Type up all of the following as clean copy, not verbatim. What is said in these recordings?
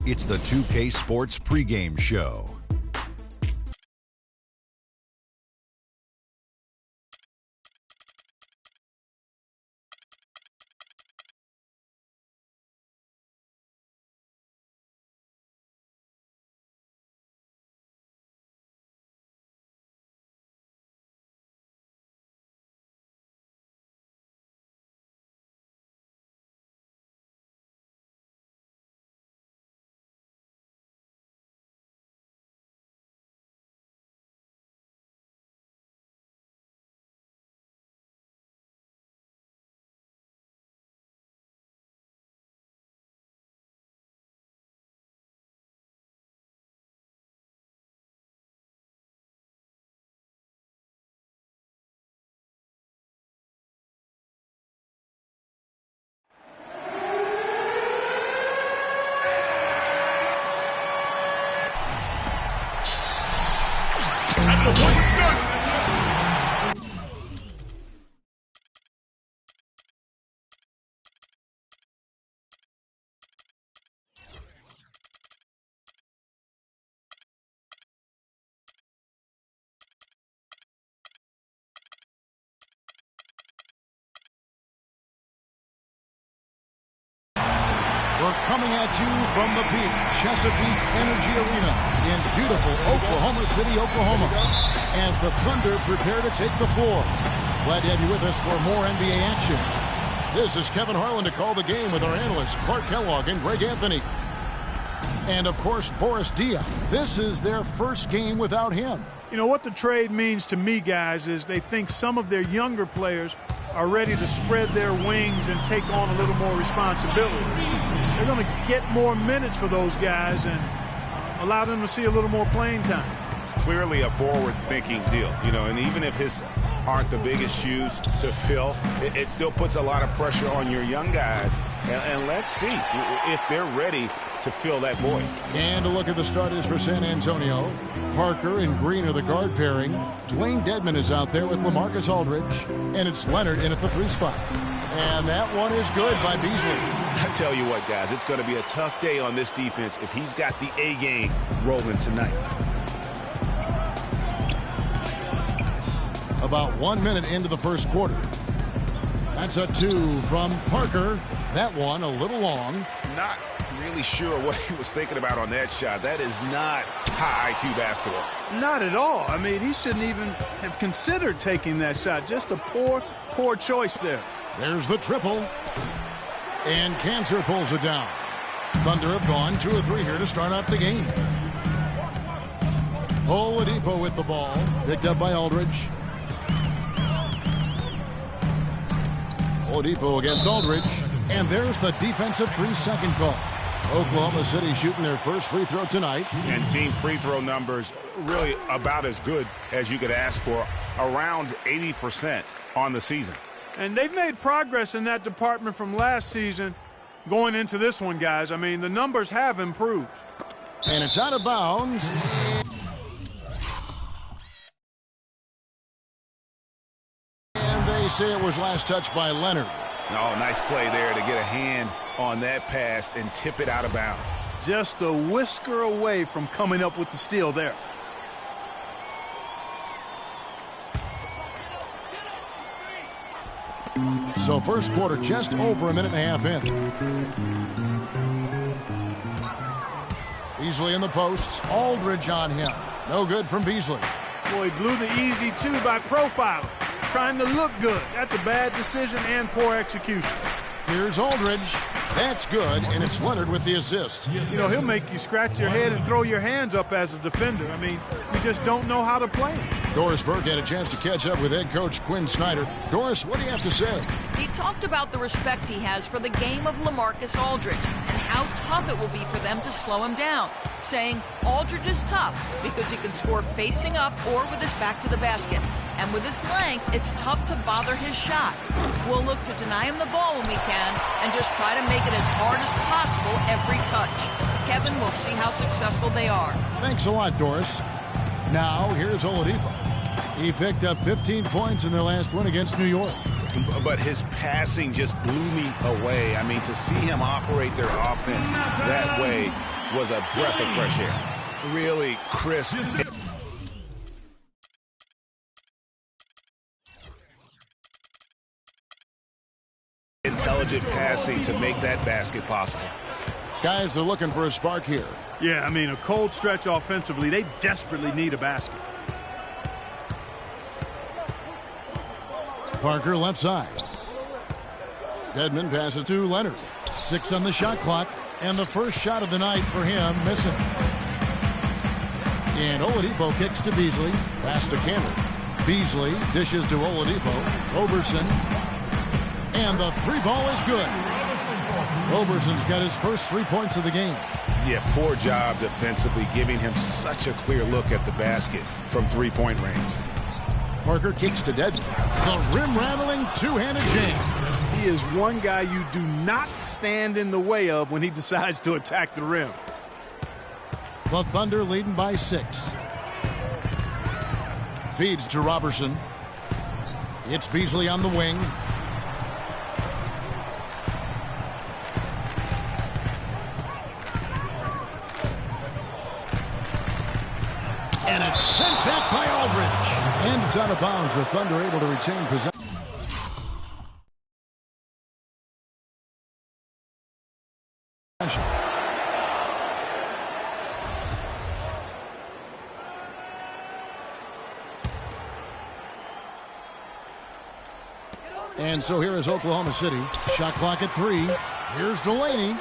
It's the 2K Sports pregame show. We're coming at you from the peak, Chesapeake Energy Arena in beautiful Oklahoma City, Oklahoma, as the Thunder prepare to take the floor. Glad to have you with us for more NBA action. This is Kevin Harlan to call the game with our analysts Clark Kellogg and Greg Anthony. And, of course, Boris Diaw. This is their first game without him. You know, what the trade means to me, guys, is they think some of their younger players are ready to spread their wings and take on a little more responsibility. They're going to get more minutes for those guys and allow them to see a little more playing time. Clearly a forward-thinking deal, you know, and even if his aren't the biggest shoes to fill, it still puts a lot of pressure on your young guys. And let's see if they're ready to fill that void. And a look at the starters for San Antonio. Parker and Green are the guard pairing. Dwayne Dedmon is out there with LaMarcus Aldridge. And it's Leonard in at the 3 spot. And that one is good by Beasley. I tell you what, guys, it's going to be a tough day on this defense if he's got the A game rolling tonight. About 1 minute into the first quarter. That's a 2 from Parker. That one a little long. Not really sure what he was thinking about on that shot. That is not high IQ basketball. Not at all. I mean, he shouldn't even have considered taking that shot. Just a poor choice there. There's the triple. And Cantor pulls it down. Thunder have gone 2 or 3 here to start off the game. Oladipo with the ball. Picked up by Aldridge. Oladipo against Aldridge. And there's the defensive 3-second call. Oklahoma City shooting their first free throw tonight. And team free throw numbers really about as good as you could ask for. Around 80% on the season. And they've made progress in that department from last season going into this one, guys. I mean, the numbers have improved. And it's out of bounds. And they say it was last touched by Leonard. Oh, nice play there to get a hand on that pass and tip it out of bounds. Just a whisker away from coming up with the steal there. So first quarter just over a minute and a half in. Beasley in the post. Aldridge on him. No good from Beasley. Boy, he blew the easy 2 by profiling. Trying to look good. That's a bad decision and poor execution. Here's Aldridge. That's good, and it's Leonard with the assist. You know, he'll make you scratch your head and throw your hands up as a defender. I mean, you just don't know how to play him. Doris Burke had a chance to catch up with head coach Quinn Snyder. Doris, what do you have to say? He talked about the respect he has for the game of LaMarcus Aldridge and how tough it will be for them to slow him down, saying Aldridge is tough because he can score facing up or with his back to the basket. And with his length, it's tough to bother his shot. We'll look to deny him the ball when we can and just try to make it as hard as possible every touch. Kevin, we'll see how successful they are. Thanks a lot, Doris. Now, here's Oladipo. He picked up 15 points in their last win against New York. But his passing just blew me away. I mean, to see him operate their offense that way was a breath of fresh air. Really crisp. Intelligent passing to make that basket possible. Guys are looking for a spark here. Yeah, I mean, a cold stretch offensively. They desperately need a basket. Parker left side. Dedmon passes to Leonard. 6 on the shot clock. And the first shot of the night for him missing. And Oladipo kicks to Beasley. Pass to Cannon. Beasley dishes to Oladipo. Roberson. And the three ball is good. Roberson's got his first 3 points of the game. Yeah, poor job defensively, giving him such a clear look at the basket from three-point range. Parker kicks to Dedmon. The rim-rattling two-handed jam. He is one guy you do not stand in the way of when he decides to attack the rim. The Thunder leading by 6. Feeds to Robertson. It's Beasley on the wing. And it's sent back by Aldridge. And it's out of bounds. The Thunder able to retain possession. And so here is Oklahoma City. Shot clock at 3. Here's Delaney.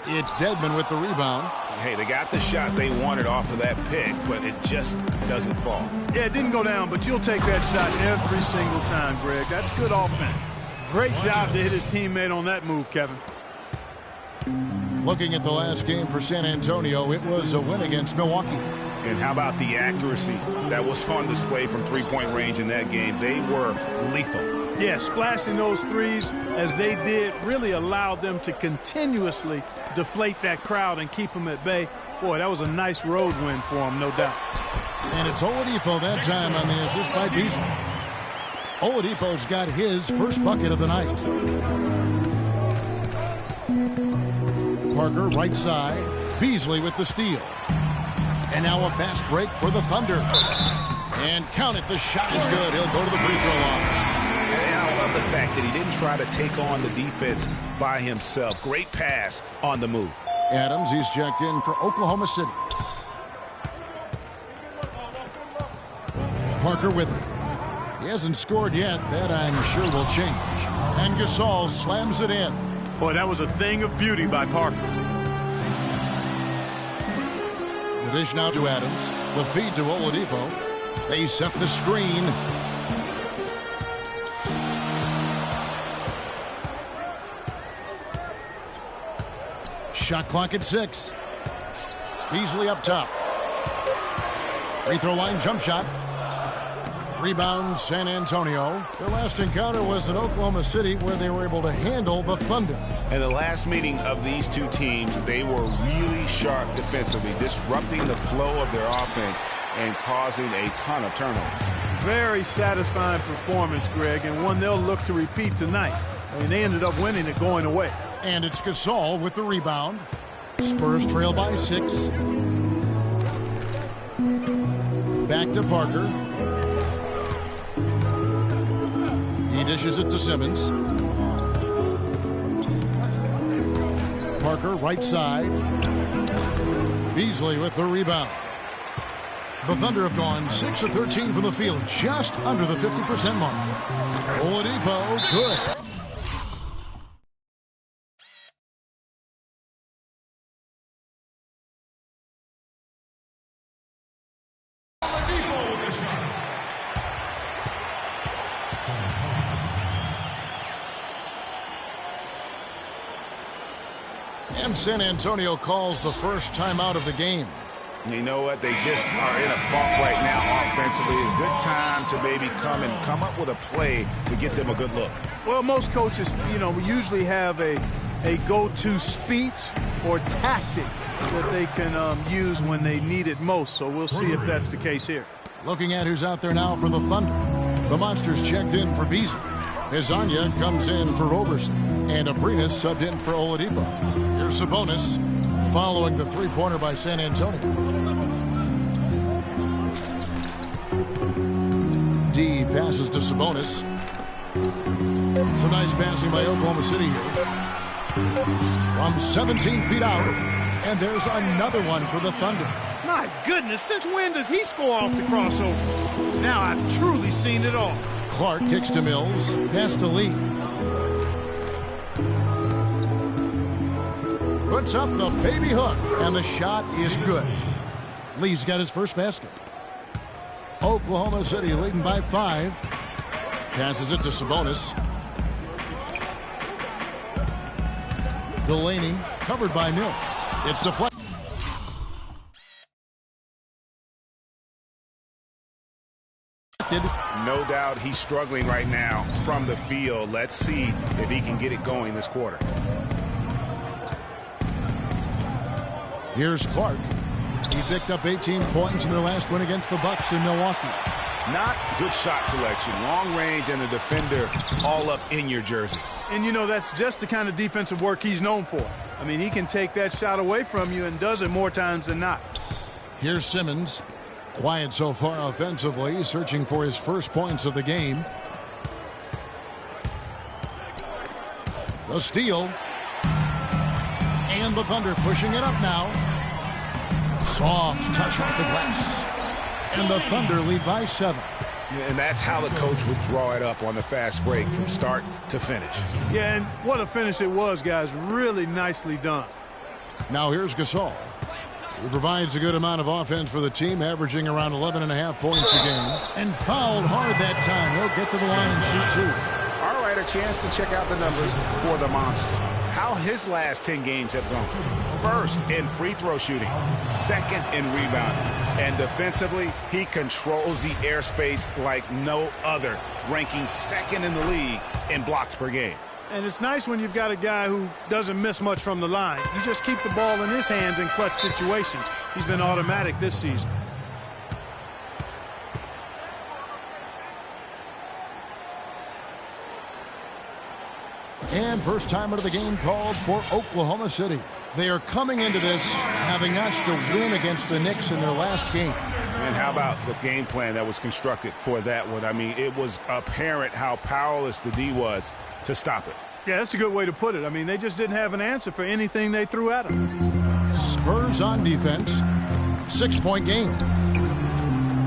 It's Dedmon with the rebound. Hey, they got the shot they wanted off of that pick, but it just doesn't fall. Yeah, it didn't go down, but you'll take that shot every single time, Greg. That's good offense. Great job to hit his teammate on that move, Kevin. Looking at the last game for San Antonio, it was a win against Milwaukee. And how about the accuracy that was on display from three-point range in that game? They were lethal. Yeah, splashing those threes as they did really allowed them to continuously deflate that crowd and keep them at bay. Boy, that was a nice road win for them, no doubt. And it's Oladipo that time on the assist by Beasley. Oladipo's got his first bucket of the night. Parker right side. Beasley with the steal. And now a fast break for the Thunder. And count it, the shot is good. He'll go to the free throw line. And I love the fact that he didn't try to take on the defense by himself. Great pass on the move. Adams, he's checked in for Oklahoma City. Parker with it. He hasn't scored yet. That I'm sure will change. And Gasol slams it in. Boy, that was a thing of beauty by Parker. The dish now to Adams. The feed to Oladipo. They set the screen. Shot clock at 6. Beasley up top. Free throw line jump shot. Rebound San Antonio. Their last encounter was in Oklahoma City where they were able to handle the Thunder. In the last meeting of these two teams, they were really sharp defensively, disrupting the flow of their offense and causing a ton of turnovers. Very satisfying performance, Greg, and one they'll look to repeat tonight. I mean, they ended up winning it going away. And it's Gasol with the rebound. Spurs trail by 6. Back to Parker. He dishes it to Simmons. Parker right side. Beasley with the rebound. The Thunder have gone 6 of 13 from the field, just under the 50% mark. Oladipo, good. And San Antonio calls the first timeout of the game. You know what? They just are in a funk right now offensively. A good time to maybe come up with a play to get them a good look. Well, most coaches, usually have a go-to speech or tactic that they can use when they need it most. So we'll see if that's the case here. Looking at who's out there now for the Thunder. The Monsters checked in for Beasley. Hezonja comes in for Roberson. And Abrinas subbed in for Oladipo. Here's Sabonis. following the three-pointer by San Antonio. D passes to Sabonis. Some nice passing by Oklahoma City here. From 17 feet out. And there's another one for the Thunder. My goodness, since when does he score off the crossover? Now I've truly seen it all. Clark kicks to Mills. Pass to Lee. Puts up the baby hook. And the shot is good. Lee's got his first basket. Oklahoma City leading by 5. Passes it to Sabonis. Delaney covered by Mills. It's deflected. No doubt he's struggling right now from the field. Let's see if he can get it going this quarter. Here's Clark. He picked up 18 points in their last win against the Bucks in Milwaukee. Not good shot selection. Long range and the defender all up in your jersey. And, you know, that's just the kind of defensive work he's known for. I mean, he can take that shot away from you and does it more times than not. Here's Simmons. Quiet so far offensively, searching for his first points of the game. The steal. And the Thunder pushing it up now. Soft touch off the glass. And the Thunder lead by 7. And that's how the coach would draw it up on the fast break from start to finish. Yeah, and what a finish it was, guys. Really nicely done. Now here's Gasol. He provides a good amount of offense for the team, averaging around 11.5 points a game. And fouled hard that time. He'll get to the line and shoot 2. All right, a chance to check out the numbers for the monster. How his last 10 games have gone. First in free throw shooting, second in rebounding, and defensively, he controls the airspace like no other, ranking second in the league in blocks per game. And it's nice when you've got a guy who doesn't miss much from the line. You just keep the ball in his hands in clutch situations. He's been automatic this season. And first time out of the game called for Oklahoma City. They are coming into this having notched a win against the Knicks in their last game. And how about the game plan that was constructed for that one? I mean, it was apparent how powerless the D was to stop it. Yeah, that's a good way to put it. I mean, they just didn't have an answer for anything they threw at them. Spurs on defense. 6-point game.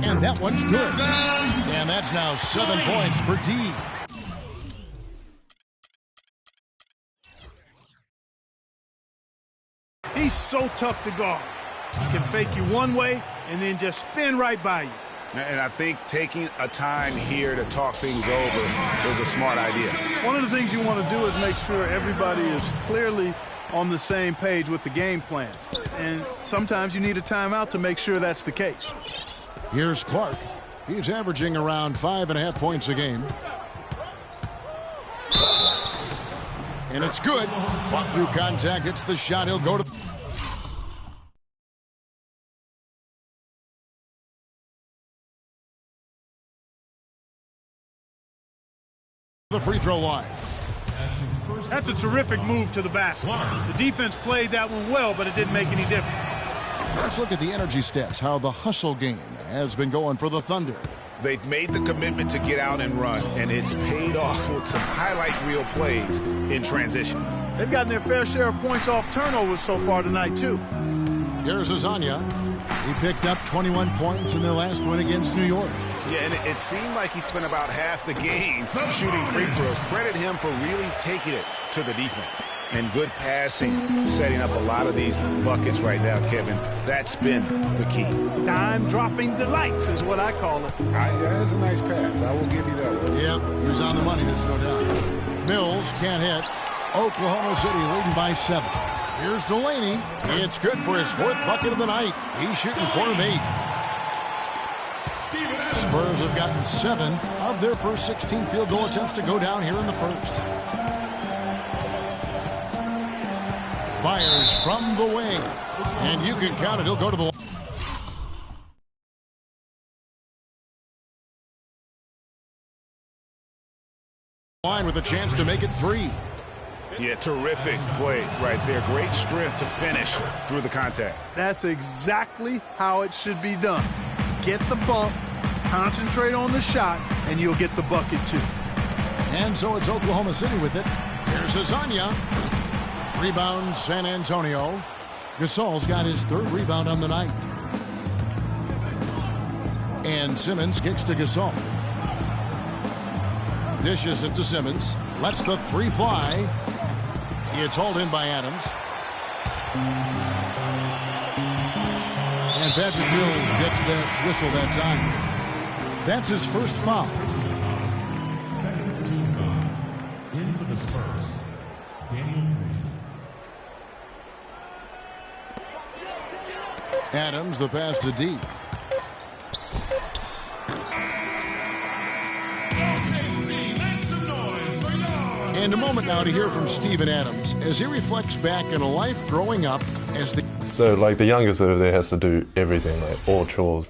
And that one's good. And that's now 7 points for D. He's so tough to guard. He can fake you one way and then just spin right by you. And I think taking a time here to talk things over is a smart idea. One of the things you want to do is make sure everybody is clearly on the same page with the game plan. And sometimes you need a timeout to make sure that's the case. Here's Clark. He's averaging around 5.5 points a game. And it's good. Fought through contact, hits the shot. He'll go to the free throw line. That's a terrific move to the basket. The defense played that one well, but it didn't make any difference. Let's look at the energy stats, how the hustle game has been going for the Thunder. They've made the commitment to get out and run, and it's paid off with some highlight reel plays in transition. They've gotten their fair share of points off turnovers so far tonight, too. Here's Azania. He picked up 21 points in their last win against New York. Yeah, and it seemed like he spent about half the game shooting free throws. Credit him for really taking it to the defense. And good passing, setting up a lot of these buckets right now, Kevin. That's been the key. Time-dropping delights is what I call it. That's a nice pass. I will give you that one. Yep, he was on the money, that's no doubt. Mills can't hit. Oklahoma City leading by 7. Here's Delaney. It's good for his 4th bucket of the night. He's shooting 4 of 8. Spurs have gotten 7 of their first 16 field goal attempts to go down here in the first. Fires from the wing. And you can count it. He'll go to the line with a chance to make it 3. Yeah, terrific play right there. Great strength to finish through the contact. That's exactly how it should be done. Get the bump, concentrate on the shot, and you'll get the bucket too. And so it's Oklahoma City with it. Here's Azania. Rebound San Antonio. Gasol's got his 3rd rebound on the night. And Simmons kicks to Gasol. Dishes it to Simmons. Lets the 3 fly. It's hauled in by Adams. And Patrick Mills gets that whistle that time. That's his first foul. Second team foul. In for the Spurs, Daniel Green. Adams, the pass to deep. And a moment now to hear from Steven Adams as he reflects back on a life growing up as the... So, like, the youngest over there has to do everything, like all chores.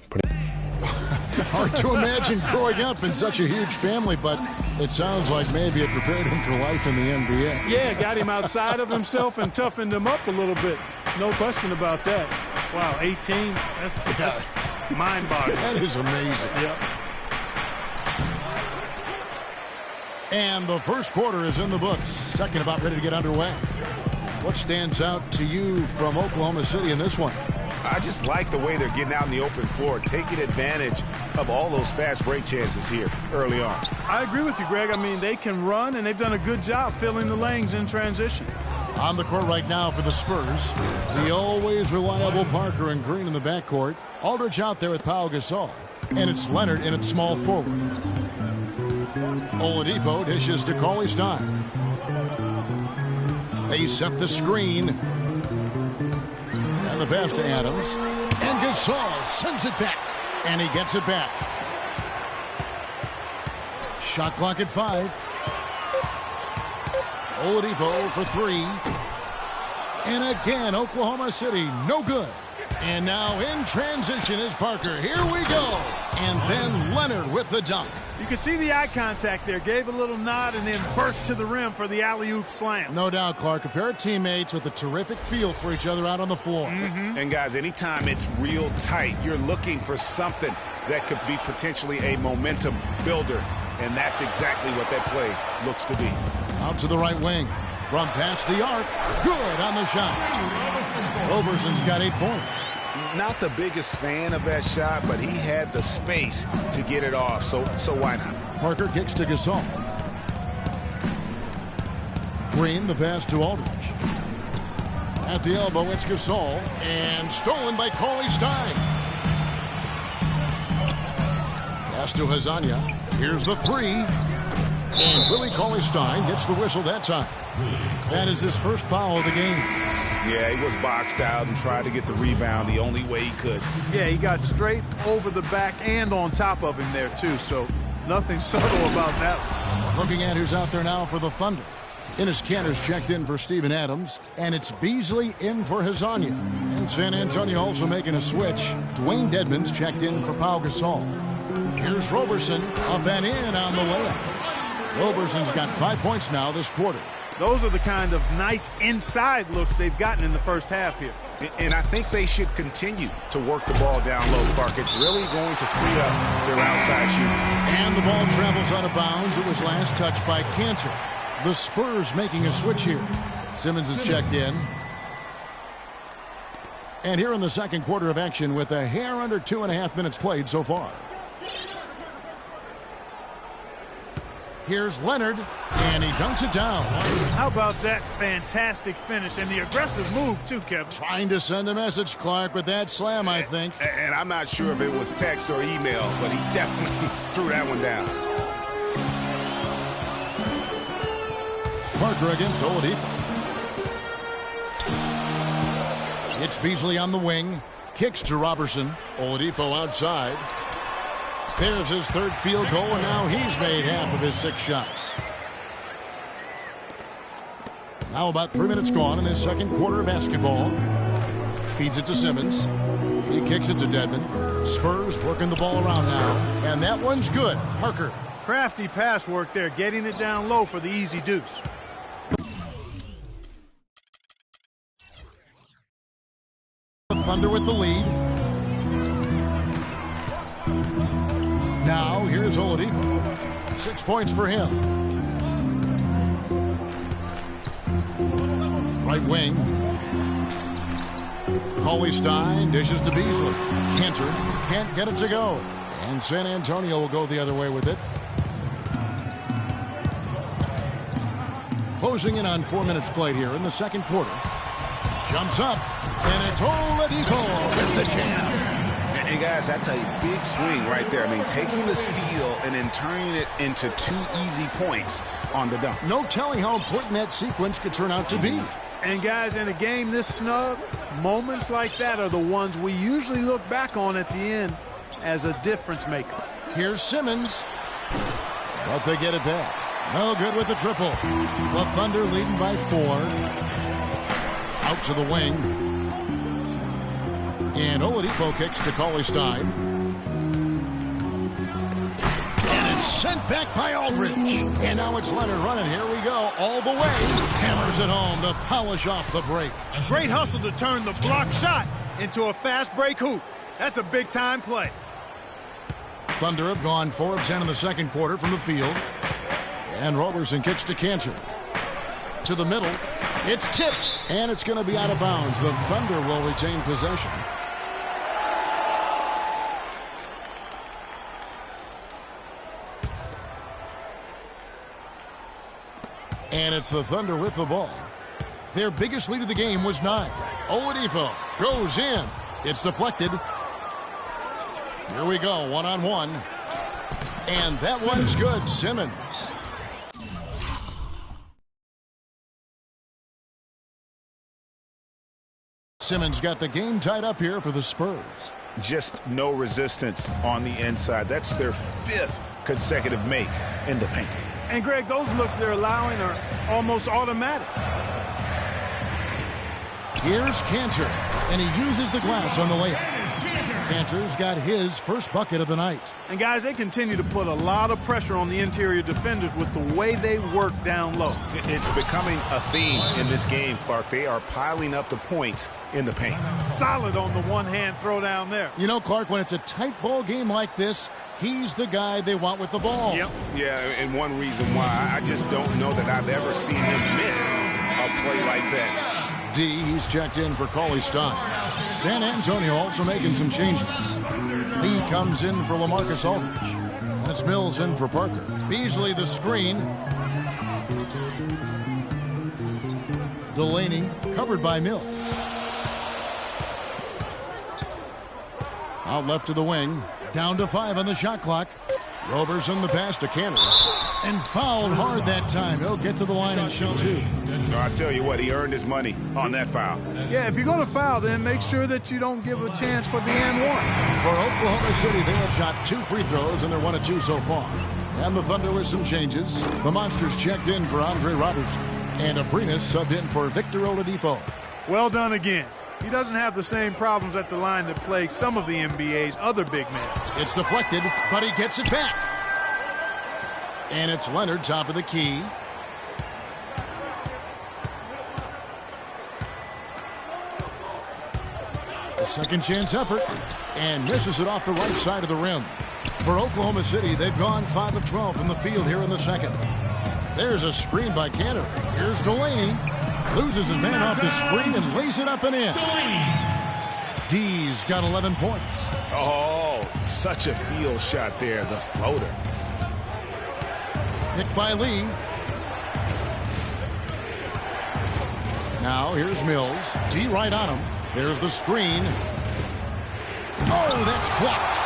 Hard to imagine growing up in such a huge family, but it sounds like maybe it prepared him for life in the NBA. Yeah, got him outside of himself and toughened him up a little bit. No question about that. Wow, 18, that's mind-boggling. That is amazing. Yep. And the first quarter is in the books. Second about ready to get underway. What stands out to you from Oklahoma City in this one? I just like the way they're getting out in the open floor, taking advantage of all those fast break chances here early on. I agree with you, Greg. I mean, they can run, and they've done a good job filling the lanes in transition. On the court right now for the Spurs, the always reliable Parker and Green in the backcourt. Aldridge out there with Pau Gasol. And it's Leonard in at small forward. Oladipo dishes to Cauley Stein. They set the screen. And the pass to Adams. And Gasol sends it back. And he gets it back. Shot clock at 5. Oladipo for 3. And again, Oklahoma City, no good. And now in transition is Parker. Here we go. And then Leonard with the dunk. You can see the eye contact there. Gave a little nod and then burst to the rim for the alley-oop slam. No doubt, Clark. A pair of teammates with a terrific feel for each other out on the floor. And, guys, anytime it's real tight, you're looking for something that could be potentially a momentum builder. And that's exactly what that play looks to be. Out to the right wing. From past the arc. Good on the shot. Roberson's got 8 points. Not the biggest fan of that shot, but he had the space to get it off, so why not? Parker kicks to Gasol. Green, the pass to Aldridge. At the elbow, it's Gasol. And stolen by Cauley Stein. Pass to Hazania. Here's the 3. And Willie Cauley Stein gets the whistle that time. That is his first foul of the game. Yeah, he was boxed out and tried to get the rebound the only way he could. Yeah, he got straight over the back and on top of him there, too. So nothing subtle about that one. Looking at who's out there now for the Thunder. Enes Kanter's checked in for Steven Adams. And it's Beasley in for Hazania. And San Antonio also making a switch. Dwayne Dedmon's checked in for Pau Gasol. Here's Roberson up and in on the layup. Roberson's got 5 points now this quarter. Those are the kind of nice inside looks they've gotten in the first half here. And I think they should continue to work the ball down low, Clark. It's really going to free up their outside shooting. And the ball travels out of bounds. It was last touched by Kanter. The Spurs making a switch here. Simmons is checked in. And here in the second quarter of action with a hair under 2.5 minutes played so far. Here's Leonard, and he dunks it down. How about that fantastic finish and the aggressive move, too, Kevin? Trying to send a message, Clark, with that slam, I think. And I'm not sure if it was text or email, but he definitely threw that one down. Parker against Oladipo. It's Beasley on the wing. Kicks to Roberson. Oladipo outside. There's his third field goal, and now he's made half of his 6 shots. Now about 3 minutes gone in this second quarter of basketball. Feeds it to Simmons. He kicks it to Dedmon. Spurs working the ball around now, and that one's good. Parker. Crafty pass work there, getting it down low for the easy deuce. Thunder with the lead. Now, here's Oladipo. 6 points for him. Right wing. Cauley-Stein dishes to Beasley. Cantor can't get it to go. And San Antonio will go the other way with it. Closing in on 4 minutes played here in the second quarter. Jumps up, and it's Oladipo with the jam. And guys, that's a big swing right there. I mean, taking the steal and then turning it into 2 easy points on the dunk. No telling how important that sequence could turn out to be. And guys, in a game this snug, moments like that are the ones we usually look back on at the end as a difference maker. Here's Simmons, but they get it back. No good with the triple. The Thunder leading by 4. Out to the wing. And Oladipo kicks to Cauley-Stein. And it's sent back by Aldridge. And now it's Leonard running. Here we go. All the way. Hammers it home to polish off the break. Great hustle to turn the block shot into a fast break hoop. That's a big-time play. Thunder have gone 4 of 10 in the second quarter from the field. And Roberson kicks to Cantor. To the middle. It's tipped. And it's going to be out of bounds. The Thunder will retain possession. And it's the Thunder with the ball. Their biggest lead of the game was 9. Oladipo goes in. It's deflected. Here we go, one-on-one. And that one's good. Simmons. Simmons got the game tied up here for the Spurs. Just no resistance on the inside. That's their 5th consecutive make in the paint. And, Greg, those looks they're allowing are almost automatic. Here's Cantor, and he uses the glass on the layup. Cantor's got his first bucket of the night. And, guys, they continue to put a lot of pressure on the interior defenders with the way they work down low. It's becoming a theme in this game, Clark. They are piling up the points in the paint. Solid on the one-hand throw down there. You know, Clark, when it's a tight ball game like this, he's the guy they want with the ball. Yep. Yeah, and one reason why I just don't know that I've ever seen him miss a play like that. D, he's checked in for Cauley-Stein. San Antonio also making some changes. Lee comes in for LaMarcus Aldridge. That's Mills in for Parker. Beasley the screen. Delaney covered by Mills. Out left to the wing. Down to 5 on the shot clock. Roberson the pass to Cantor. And fouled hard that time. He'll get to the line and shoot 2. So I tell you what, he earned his money on that foul. Yeah, if you're going to foul, then make sure that you don't give a chance for the and one. For Oklahoma City, they have shot 2 free throws, and they're 1 of 2 so far. And the Thunder with some changes. The Monsters checked in for Andre Robertson. And Aprinas subbed in for Victor Oladipo. Well done again. He doesn't have the same problems at the line that plague some of the NBA's other big men. It's deflected, but he gets it back. And it's Leonard, top of the key. A second chance effort. And misses it off the right side of the rim. For Oklahoma City, they've gone 5 of 12 from the field here in the second. There's a screen by Cantor. Here's Delaney. Loses his man off the screen and lays it up and in. D's got 11 points. Oh, such a field shot there, the floater. Picked by Lee. Now here's Mills. D right on him. There's the screen. Oh, that's blocked.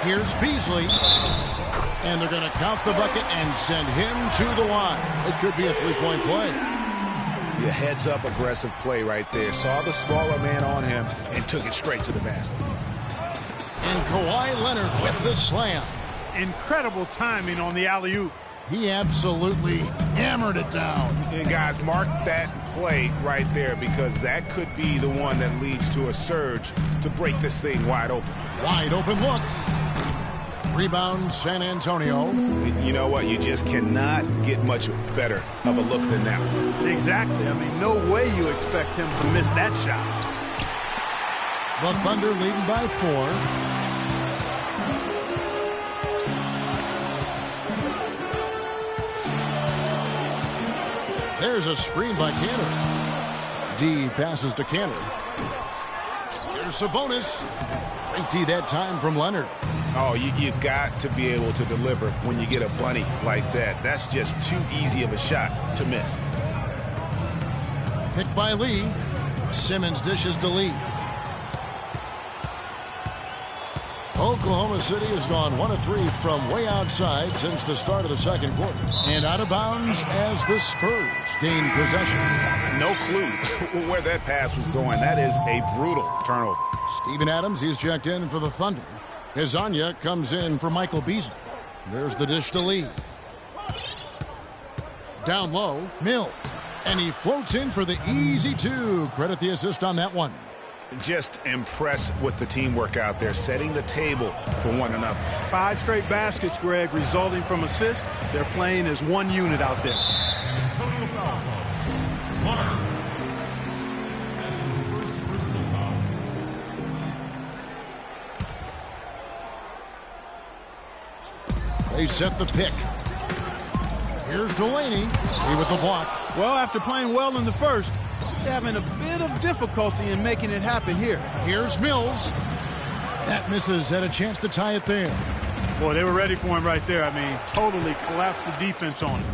Here's Beasley. And they're going to count the bucket and send him to the line. It could be a 3-point play. Yeah, heads-up aggressive play right there. Saw the smaller man on him and took it straight to the basket. And Kawhi Leonard with the slam. Incredible timing on the alley-oop. He absolutely hammered it down. And guys, mark that play right there because that could be the one that leads to a surge to break this thing wide open. Wide open look. Rebound, San Antonio. You know what? You just cannot get much better of a look than that one. Exactly. I mean, no way you expect him to miss that shot. The Thunder leading by 4. There's a screen by Cantor. D passes to Cantor. Here's Sabonis. Great D that time from Leonard. Oh, you've got to be able to deliver when you get a bunny like that. That's just too easy of a shot to miss. Picked by Lee. Simmons dishes to Lee. Oklahoma City has gone 1 of 3 from way outside since the start of the second quarter. And out of bounds as the Spurs gain possession. No clue where that pass was going. That is a brutal turnover. Steven Adams, he's checked in for the Thunder. Hezonja comes in for Michael Beasley. There's the dish to Lee. Down low, Mills. And he floats in for the easy 2. Credit the assist on that one. Just impressed with the teamwork out there, setting the table for one another. 5 straight baskets, Greg, resulting from assists. They're playing as one unit out there. Total foul. 1. That's his first personal foul. They set the pick. Here's Delaney. He with the block. Well, after playing well in the first, they're having a bit of difficulty in making it happen here. Here's Mills. That misses. Had a chance to tie it there. Boy, they were ready for him right there. I mean, totally collapsed the defense on him.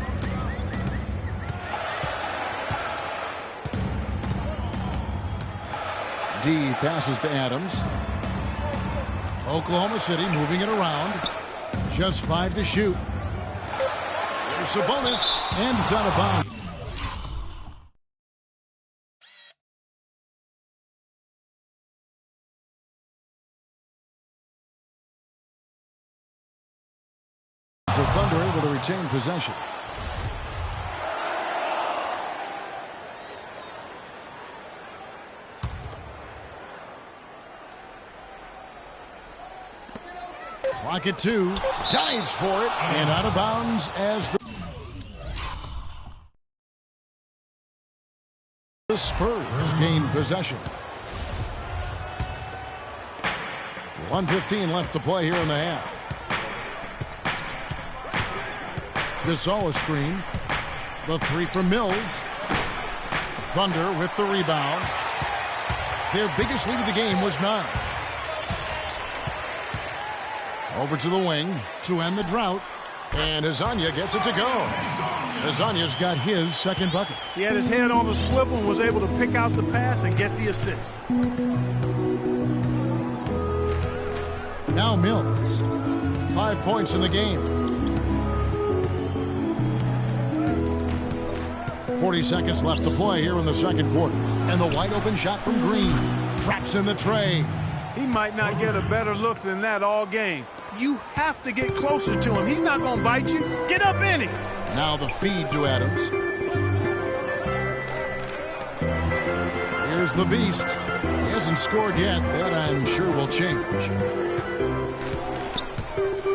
D passes to Adams. Oklahoma City moving it around. Just 5 to shoot. There's Sabonis. And it's out of bounds. The Thunder able to retain possession. Clock at 2. Dives for it. And out of bounds as the Spurs gain possession. 1:15 left to play here in the half. Gasol screen. The 3 from Mills. Thunder with the rebound. Their biggest lead of the game was 9. Over to the wing to end the drought. And Hezonja gets it to go. Hezonja's got his second bucket. He had his head on the swivel and was able to pick out the pass and get the assist. Now Mills. 5 points in the game. 40 seconds left to play here in the second quarter. And the wide open shot from Green. Drops in the tray. He might not get a better look than that all game. You have to get closer to him. He's not going to bite you. Get up in it. Now the feed to Adams. Here's the Beast. He hasn't scored yet. That I'm sure will change.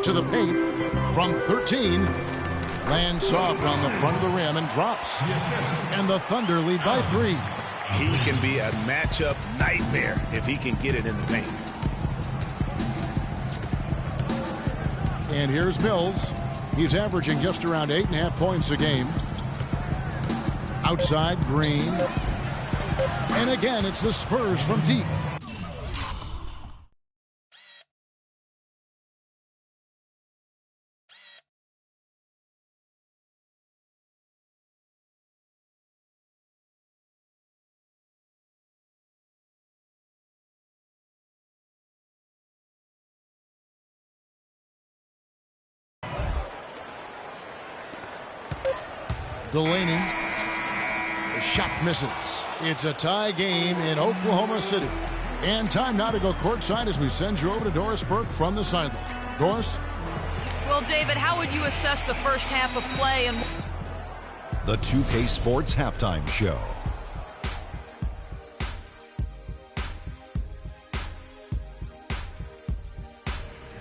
To the paint from 13. Lands soft on the front of the rim and drops. And the Thunder lead by 3. He can be a matchup nightmare if he can get it in the paint. And here's Mills. He's averaging just around 8.5 points a game. Outside, Green. And again, it's the Spurs from deep. Delaney. The shot misses. It's a tie game in Oklahoma City. And time now to go courtside as we send you over to Doris Burke from the sideline. Doris? Well, David, how would you assess the first half of play? And The 2K Sports Halftime Show.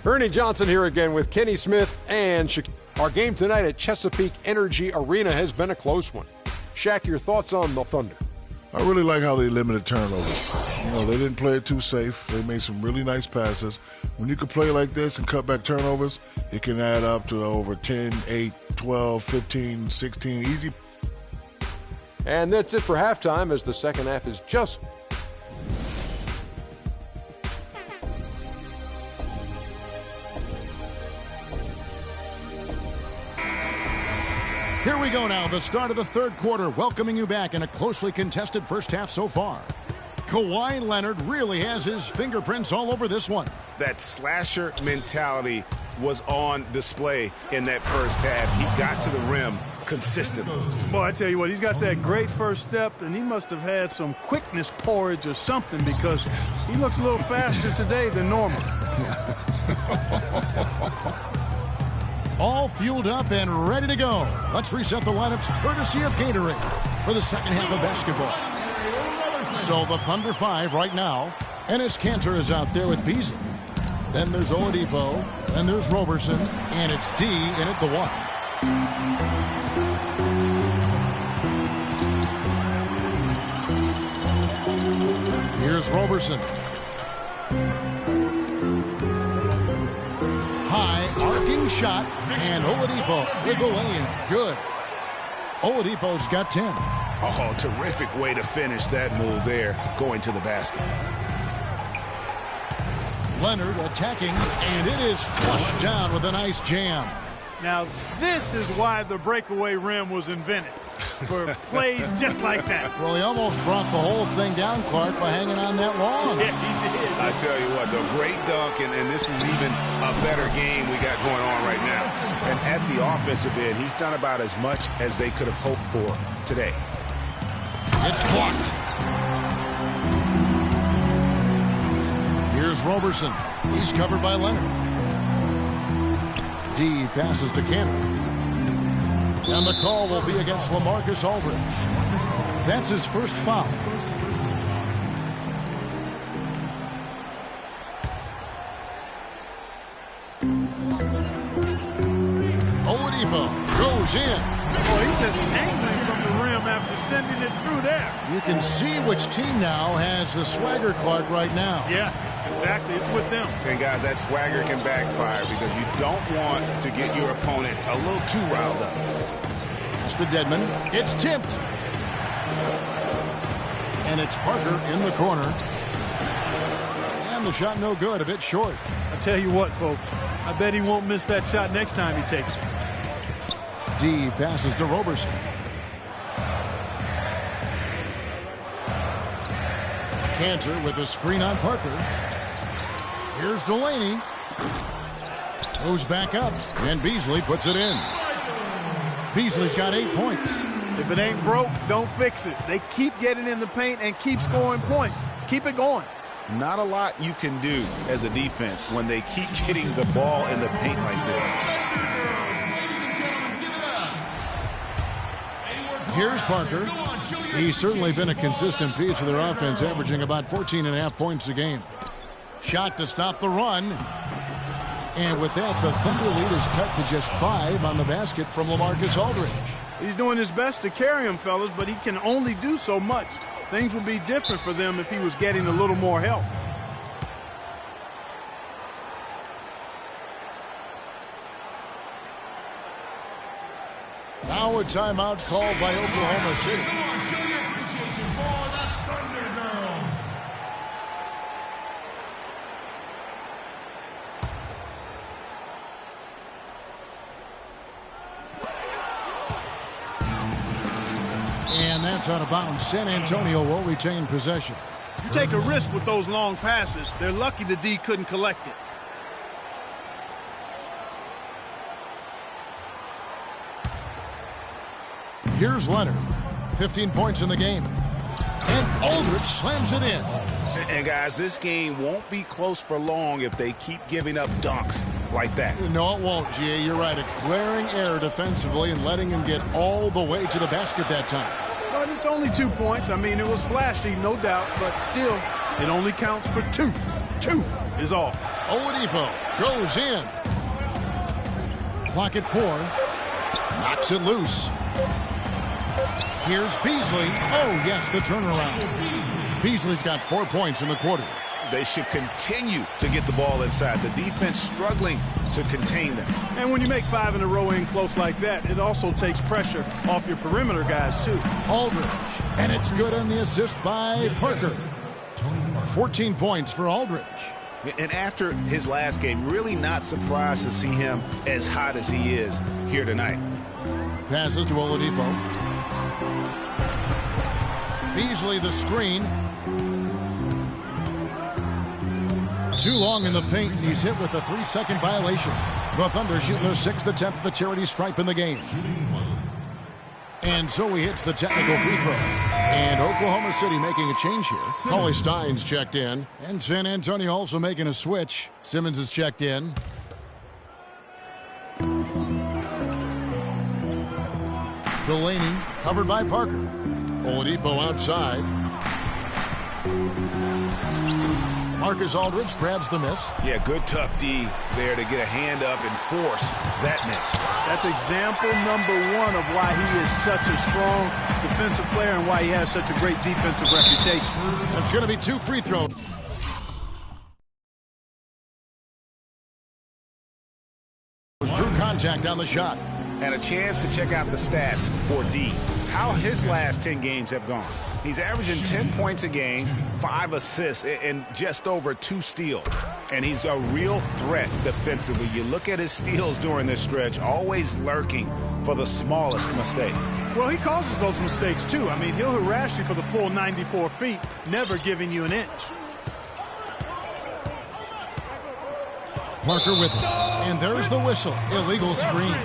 Ernie Johnson here again with Kenny Smith and Shaq. Our game tonight at Chesapeake Energy Arena has been a close one. Shaq, your thoughts on the Thunder? I really like how they limited turnovers. You know, they didn't play it too safe. They made some really nice passes. When you can play like this and cut back turnovers, it can add up to over 10, 8, 12, 15, 16, easy. And that's it for halftime as the second half is just... Here we go now, the start of the third quarter, welcoming you back in a closely contested first half so far. Kawhi Leonard really has his fingerprints all over this one. That slasher mentality was on display in that first half. He got to the rim consistently. Boy, I tell you what, he's got that great first step, and he must have had some quickness porridge or something because he looks a little faster today than normal. All fueled up and ready to go. Let's reset the lineups courtesy of Gatorade for the second half of basketball. So the Thunder 5 right now. Enes Kanter is out there with Beasley. Then there's Oladipo. Then there's Roberson. And it's D in at the 1. Here's Roberson. High arcing shot, and Oladipo with the lay-in. Good. Oladipo's got 10. Oh, terrific way to finish that move there, going to the basket. Leonard attacking, and it is flushed down with a nice jam. Now, this is why the breakaway rim was invented, for plays just like that. Well, he almost brought the whole thing down, Clark, by hanging on that long. Yeah, he did. I tell you what, the great dunk, and this is even a better game we got going on right now. And at the offensive end, he's done about as much as they could have hoped for today. It's blocked. Here's Roberson. He's covered by Leonard. D passes to Kanter. And the call will be against LaMarcus Aldridge. That's his first foul. Oladipo goes in. Boy, he's just angling from the rim after sending it through there. You can see which team now has the swagger, Clark, right now. Yeah, it's with them. And guys, that swagger can backfire because you don't want to get your opponent a little too riled up. It's to Dedmon. It's tipped. And it's Parker in the corner. And the shot no good, a bit short. I tell you what, folks, I bet he won't miss that shot next time he takes it. D passes to Roberson. Kanter with a screen on Parker. Here's Delaney. Goes back up, and Beasley puts it in. Beasley's got 8 points. If it ain't broke, don't fix it. They keep getting in the paint and keep scoring points. Keep it going. Not a lot you can do as a defense when they keep getting the ball in the paint like this. Here's Parker. He's certainly been a consistent piece of their offense, averaging about 14.5 points a game. Shot to stop the run. And with that, the Thunder lead is cut to just 5 on the basket from LaMarcus Aldridge. He's doing his best to carry him, fellas, but he can only do so much. Things would be different for them if he was getting a little more help. Now a timeout called by Oklahoma City. Show your appreciation for the Thunder Girls. And that's out of bounds. San Antonio will retain possession. You take a risk with those long passes. They're lucky the D couldn't collect it. Here's Leonard. 15 points in the game. And Aldridge slams it in. And guys, this game won't be close for long if they keep giving up dunks like that. No, it won't, G.A. You're right. A glaring error defensively and letting him get all the way to the basket that time. But it's only 2 points. I mean, it was flashy, no doubt, but still, it only counts for 2. 2 is all. Oladipo goes in. Clock at 4. Knocks it loose. Here's Beasley. Oh, yes, the turnaround. Beasley's got 4 points in the quarter. They should continue to get the ball inside. The defense struggling to contain them. And when you make 5 in a row in close like that, it also takes pressure off your perimeter guys, too. Aldridge. And it's good on the assist by Parker. 14 points for Aldridge. And after his last game, really not surprised to see him as hot as he is here tonight. Passes to Oladipo. Beasley the screen. Too long in the paint. He's hit with a 3-second violation. The Thunder shooting their 6th attempt at the charity stripe in the game. And so he hits the technical free throw. And Oklahoma City making a change here. Cauley Stein's checked in. And San Antonio also making a switch. Simmons is checked in. Delaney covered by Parker. Oladipo outside. Marcus Aldridge grabs the miss. Yeah, good tough D there to get a hand up and force that miss. That's example number 1 of why he is such a strong defensive player and why he has such a great defensive reputation. It's going to be 2 free throws. Drew contact on the shot. And a chance to check out the stats for D. How his last 10 games have gone. He's averaging 10 points a game, 5 assists, and just over 2 steals. And he's a real threat defensively. You look at his steals during this stretch, always lurking for the smallest mistake. Well, he causes those mistakes, too. I mean, he'll harass you for the full 94 feet, never giving you an inch. Parker with it. And there's the whistle. Illegal screen.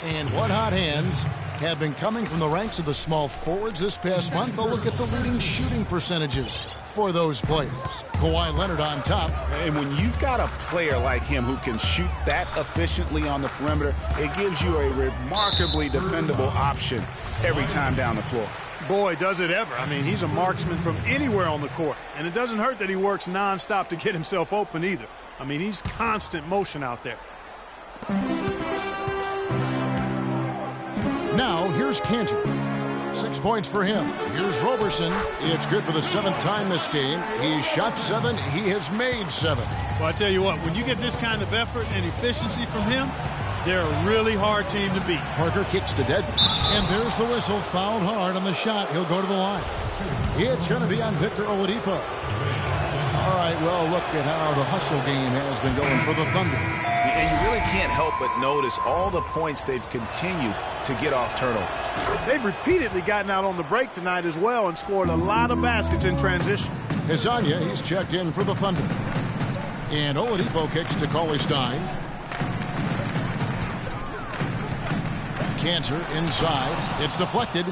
And what hot hands have been coming from the ranks of the small forwards this past month. A look at the leading shooting percentages for those players. Kawhi Leonard on top. And when you've got a player like him who can shoot that efficiently on the perimeter, it gives you a remarkably dependable option every time down the floor. Boy, does it ever. I mean, he's a marksman from anywhere on the court. And it doesn't hurt that he works nonstop to get himself open either. I mean, he's constant motion out there. Now, here's Cantor. 6 points for him. Here's Roberson. It's good for the 7th time this game. He's shot 7. He has made 7. Well, I tell you what, when you get this kind of effort and efficiency from him, they're a really hard team to beat. Parker kicks to dead. And there's the whistle. Fouled hard on the shot. He'll go to the line. It's going to be on Victor Oladipo. All right, well, look at how the hustle game has been going for the Thunder. And you really can't help but notice all the points they've continued to get off turnovers. They've repeatedly gotten out on the break tonight as well and scored a lot of baskets in transition. Hezonja, he's checked in for the Thunder. And Oladipo kicks to Cauley Stein. Cantor inside. It's deflected.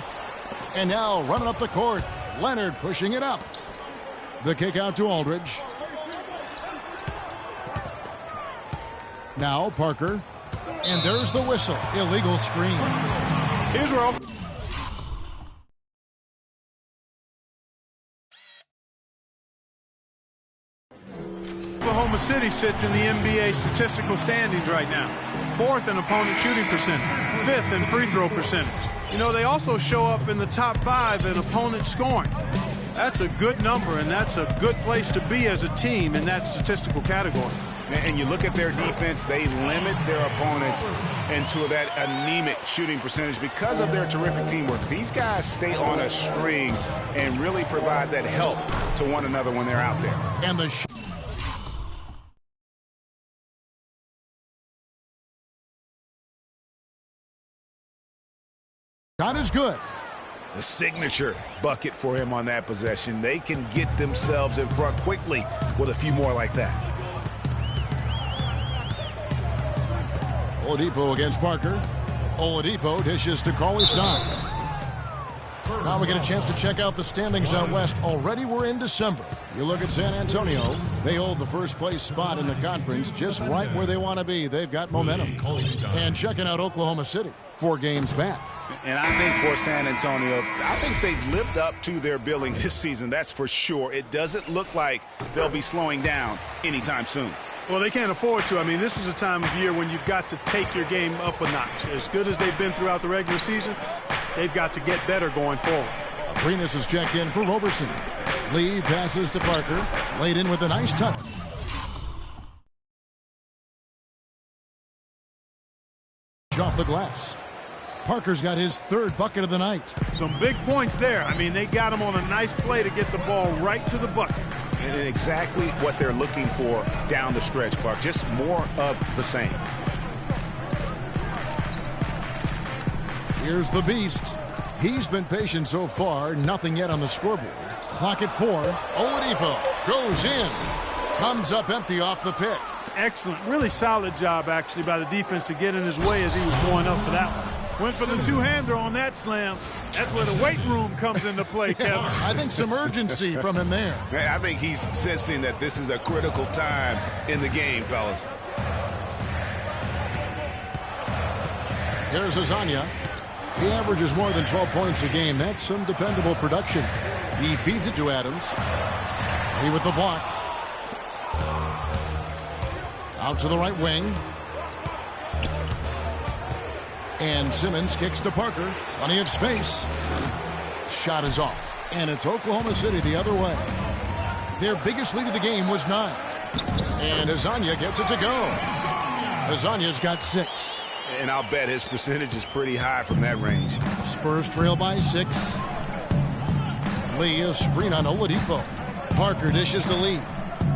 And now running up the court. Leonard pushing it up. The kick out to Aldridge. Now Parker. And there's the whistle. Illegal screen. Here's where Oklahoma City sits in the NBA statistical standings right now. 4th in opponent shooting percentage. 5th in free throw percentage. You know, they also show up in the top 5 in opponent scoring. That's a good number, and that's a good place to be as a team in that statistical category. And you look at their defense, they limit their opponents into that anemic shooting percentage because of their terrific teamwork. These guys stay on a string and really provide that help to one another when they're out there. And the shot is good. The signature bucket for him on that possession. They can get themselves in front quickly with a few more like that. Oladipo against Parker. Oladipo dishes to Cauley Stein. Now we get a chance to check out the standings out west. Already we're in December. You look at San Antonio. They hold the first place spot in the conference just right where they want to be. They've got momentum. And checking out Oklahoma City. 4 games back. And I think for San Antonio, I think they've lived up to their billing this season, that's for sure. It doesn't look like they'll be slowing down anytime soon. Well, they can't afford to. I mean, this is a time of year when you've got to take your game up a notch. As good as they've been throughout the regular season, they've got to get better going forward. Arenas is checked in for Roberson. Lee passes to Parker. Laid in with a nice touch. Off the glass. Parker's got his third bucket of the night. Some big points there. I mean, they got him on a nice play to get the ball right to the bucket. And exactly what they're looking for down the stretch, Clark. Just more of the same. Here's the Beast. He's been patient so far. Nothing yet on the scoreboard. Clock at 4. Oladipo goes in. Comes up empty off the pick. Excellent. Really solid job, actually, by the defense to get in his way as he was going up for that one. Went for the two-hander on that slam. That's where the weight room comes into play, Kevin. I think some urgency from him there. I think he's sensing that this is a critical time in the game, fellas. Here's Azania. He averages more than 12 points a game. That's some dependable production. He feeds it to Adams. He with the block. Out to the right wing. And Simmons kicks to Parker. Plenty of space. Shot is off. And it's Oklahoma City the other way. Their biggest lead of the game was 9. And Azania gets it to go. Azania's got 6. And I'll bet his percentage is pretty high from that range. Spurs trail by 6. Lee, a screen on Oladipo. Parker dishes to Lee.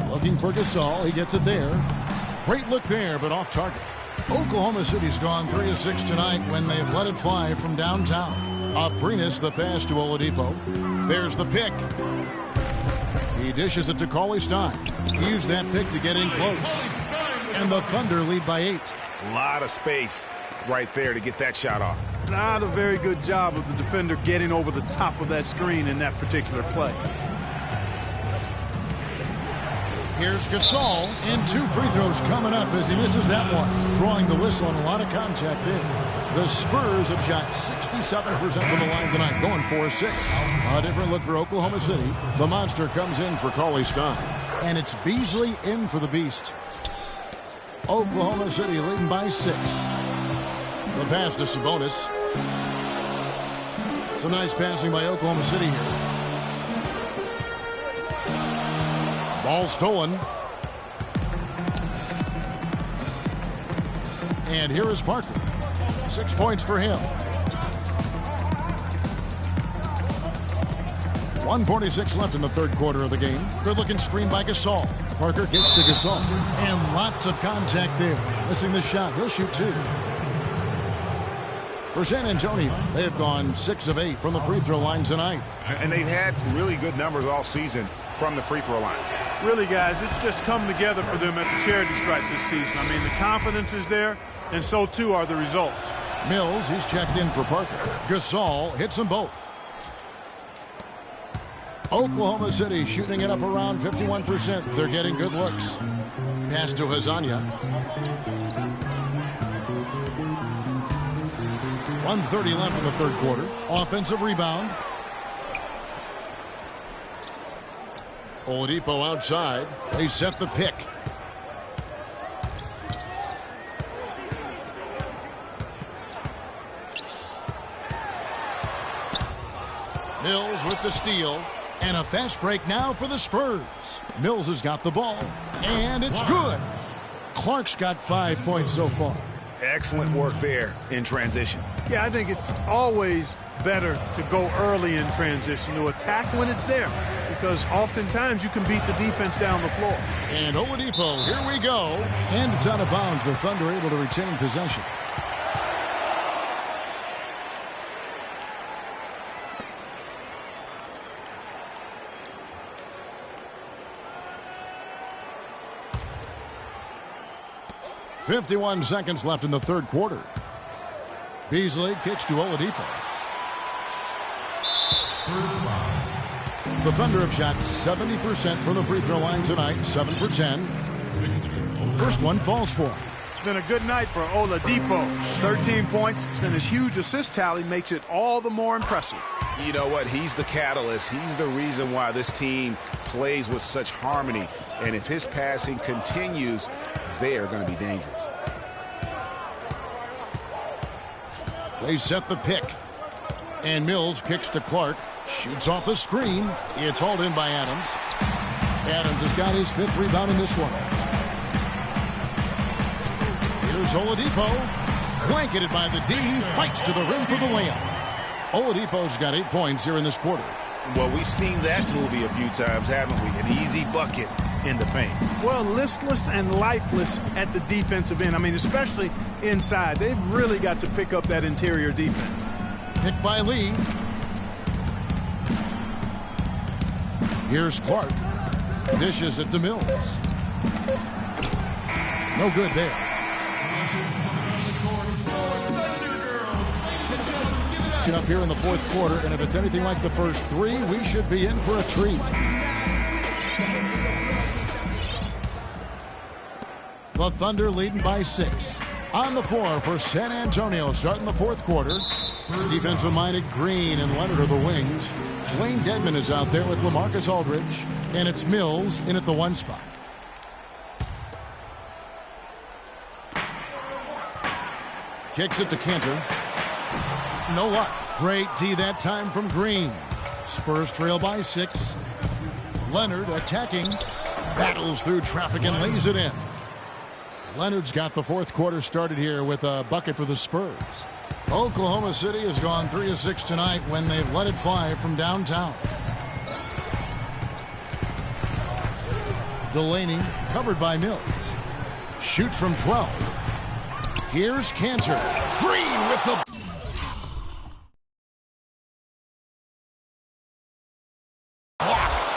Looking for Gasol. He gets it there. Great look there, but off target. Oklahoma City's gone 3 of 6 tonight when they've let it fly from downtown. Abrinas the pass to Oladipo. There's the pick. He dishes it to Cauley-Stein. He used that pick to get in close. And the Thunder lead by 8. A lot of space right there to get that shot off. Not a very good job of the defender getting over the top of that screen in that particular play. Here's Gasol, and 2 free throws coming up as he misses that one. Drawing the whistle on a lot of contact there. The Spurs have shot 67% from the line tonight, going 4-6. A different look for Oklahoma City. The monster comes in for Cauley-Stein. And it's Beasley in for the Beast. Oklahoma City leading by 6. The pass to Sabonis. Some nice passing by Oklahoma City here. Ball stolen. And here is Parker. 6 points for him. 1:46 left in the third quarter of the game. Good looking screen by Gasol. Parker gets to Gasol. And lots of contact there. Missing the shot. He'll shoot 2. For San Antonio, they've gone 6 of 8 from the free throw line tonight. And they've had really good numbers all season from the free throw line. Really, guys, it's just come together for them at the charity stripe this season. I mean, the confidence is there, and so too are the results. Mills, he's checked in for Parker. Gasol hits them both. Oklahoma City shooting it up around 51%. They're getting good looks. Pass to Azania. 1:30 left in the third quarter. Offensive rebound. Oladipo outside. They set the pick. Mills with the steal. And a fast break now for the Spurs. Mills has got the ball. And it's good. Clark's got 5 points so far. Excellent work there in transition. Yeah, I think it's always better to go early in transition, to attack when it's there, because oftentimes you can beat the defense down the floor. And Oladipo, here we go. And it's out of bounds. The Thunder able to retain possession. .51 seconds left in the third quarter. Beasley kicks to Oladipo. The Thunder have shot 70% from the free throw line tonight, 7 for 10. First one falls for him. It's been a good night for Oladipo. 13 points and his huge assist tally makes it all the more impressive. You know what? He's the catalyst. He's the reason why this team plays with such harmony. And if his passing continues, they are going to be dangerous. They set the pick. And Mills kicks to Clark. Shoots off the screen. It's hauled in by Adams. Adams has got his 5th rebound in this one. Here's Oladipo. Blanketed by the D. Fights to the rim for the layup. Oladipo's got 8 points here in this quarter. Well, we've seen that movie a few times, haven't we? An easy bucket in the paint. Well, listless and lifeless at the defensive end. I mean, especially inside. They've really got to pick up that interior defense. Picked by Lee. Here's Clark. Dishes it to Mills. No good there. Up here in the 4th quarter, and if it's anything like the first 3, we should be in for a treat. The Thunder leading by 6. On the floor for San Antonio, starting the 4th quarter. Defensive-minded Green and Leonard are the wings. Dwayne Dedmon is out there with LaMarcus Aldridge, and it's Mills in at the 1 spot. Kicks it to Cantor. No luck. Great D that time from Green. Spurs trail by 6. Leonard attacking. Battles through traffic and lays it in. Leonard's got the 4th quarter started here with a bucket for the Spurs. Oklahoma City has gone 3 of 6 tonight when they've let it fly from downtown. Delaney covered by Mills. Shoots from 12. Here's Cantor. Green with the...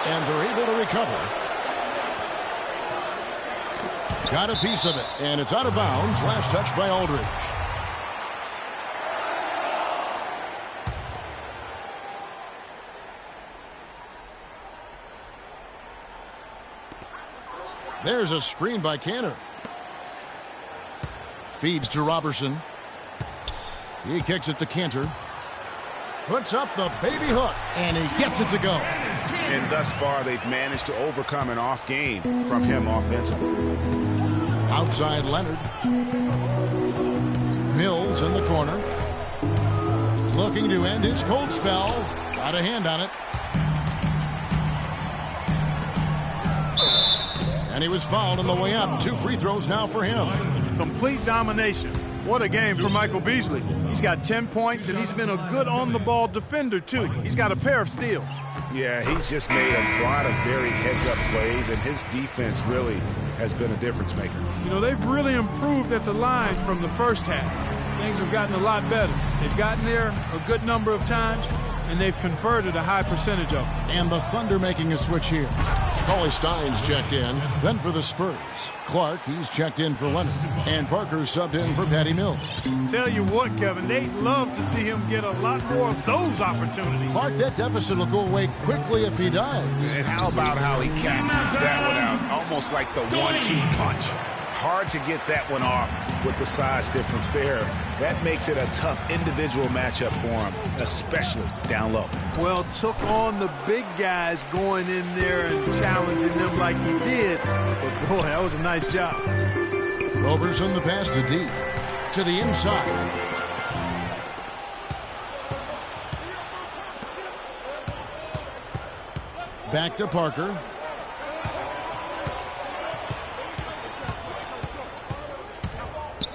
And they're able to recover. Got a piece of it, and it's out of bounds. Last touch by Aldridge. There's a screen by Cantor. Feeds to Robertson. He kicks it to Cantor. Puts up the baby hook, and he gets it to go. And thus far, they've managed to overcome an off game from him offensively. Outside Leonard. Mills in the corner. Looking to end his cold spell. Got a hand on it. And he was fouled on the way up. 2 free throws now for him. Complete domination. What a game for Michael Beasley. He's got 10 points, and he's been a good on-the-ball defender, too. He's got a pair of steals. Yeah, he's just made a lot of very heads-up plays, and his defense really has been a difference maker. You know, they've really improved at the line from the first half. Things have gotten a lot better. They've gotten there a good number of times, and they've converted a high percentage of them. And the Thunder making a switch here. Cauley Stein's checked in. Then for the Spurs, Clark, he's checked in for Leonard. And Parker subbed in for Patty Mills. Tell you what, Kevin, they'd love to see him get a lot more of those opportunities. Clark, that deficit will go away quickly if he does. And how about how he capped that one out, almost like the 1-2 punch. Hard to get that one off with the size difference there. That makes it a tough individual matchup for him, especially down low. Well, took on the big guys going in there and challenging them like he did. But, boy, that was a nice job. Robertson the pass to D. To the inside. Back to Parker.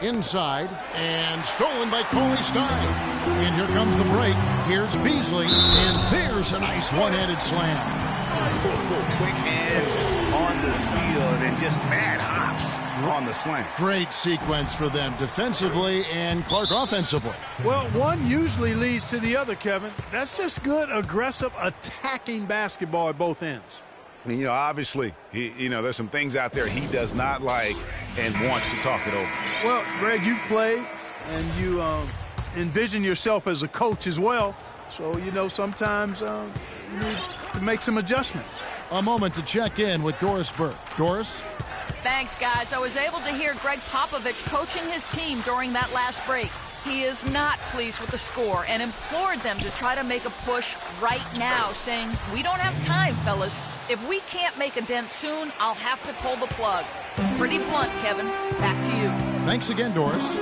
Inside, and stolen by Cauley Stein. And here comes the break. Here's Beasley, and there's a nice one-handed slam. Quick hands on the steal, and then just mad hops on the slam. Great sequence for them defensively and Clark offensively. Well, one usually leads to the other, Kevin. That's just good, aggressive, attacking basketball at both ends. You know, obviously, there's some things out there he does not like and wants to talk it over. Well, Greg, you played and you envision yourself as a coach as well. So, sometimes you need to make some adjustments. A moment to check in with Doris Burke. Doris? Thanks, guys. I was able to hear Greg Popovich coaching his team during that last break. He is not pleased with the score and implored them to try to make a push right now, saying, "We don't have time, fellas. If we can't make a dent soon, I'll have to pull the plug." Pretty blunt, Kevin. Back to you. Thanks again, Doris.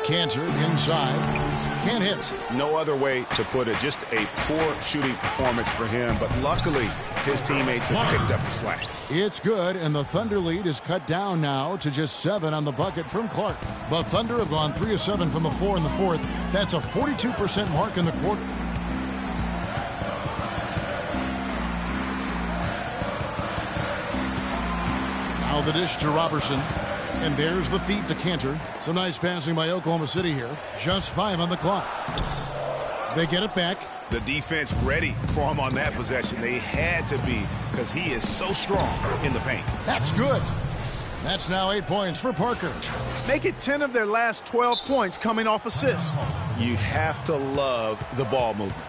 Cantor inside. Can't hit. No other way to put it. Just a poor shooting performance for him, but luckily his teammates have picked up the slack. It's good, and the Thunder lead is cut down now to just 7 on the bucket from Clark. The Thunder have gone 3 of 7 from the floor in the fourth. That's a 42% mark in the quarter. Now the dish to Robertson. And there's the feed to Cantor. Some nice passing by Oklahoma City here. Just 5 on the clock. They get it back. The defense ready for him on that possession. They had to be, because he is so strong in the paint. That's good. That's now 8 points for Parker. Make it 10 of their last 12 points coming off assists. You have to love the ball movement.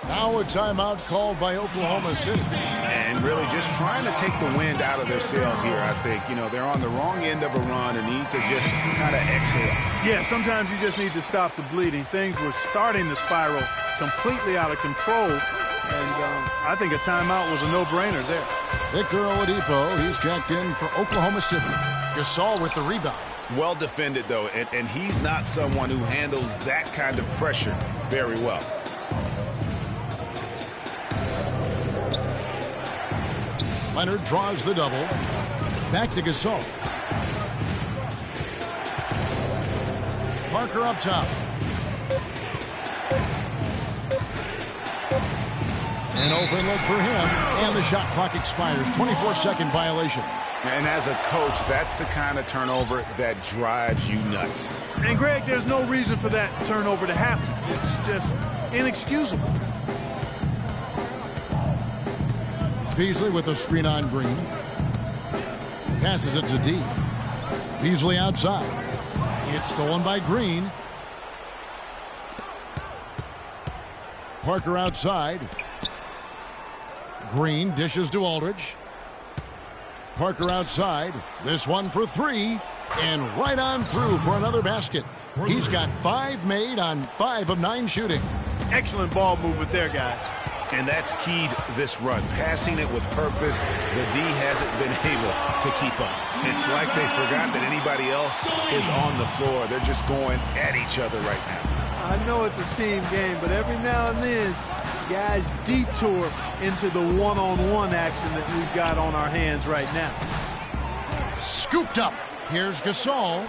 Now a timeout called by Oklahoma City. And really just trying to take the wind out of their sails here, I think. You know, they're on the wrong end of a run and need to just kind of exhale. Yeah, sometimes you just need to stop the bleeding. Things were starting to spiral completely out of control. And I think a timeout was a no-brainer there. Victor Oladipo, he's checked in for Oklahoma City. Gasol with the rebound. Well defended, though, and he's not someone who handles that kind of pressure very well. Leonard draws the double. Back to Gasol. Parker up top. An open look for him, and the shot clock expires. 24-second violation. And as a coach, that's the kind of turnover that drives you nuts. And, Greg, there's no reason for that turnover to happen. It's just inexcusable. Beasley with a screen on Green. Passes it to D. Beasley outside. It's stolen by Green. Parker outside. Green dishes to Aldridge. Parker outside. This one for 3. And right on through for another basket. He's got 5 made on 5 of 9 shooting. Excellent ball movement there, guys. And that's keyed this run. Passing it with purpose, the D hasn't been able to keep up. It's like they forgot that anybody else is on the floor. They're just going at each other right now. I know it's a team game, but every now and then, guys detour into the one-on-one action that we've got on our hands right now. Scooped up. Here's Gasol.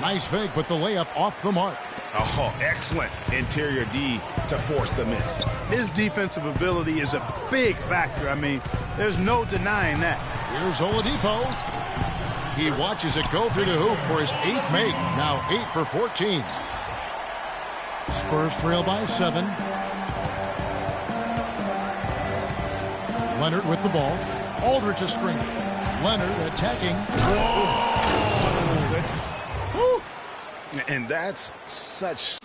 Nice fake, but the layup off the mark. Oh, excellent interior D to force the miss. His defensive ability is a big factor. I mean, there's no denying that. Here's Oladipo. He watches it go through the hoop for his 8th make. Now 8 for 14. Spurs trail by 7. Leonard with the ball. Aldridge a screen. Leonard attacking. Whoa. And that's such...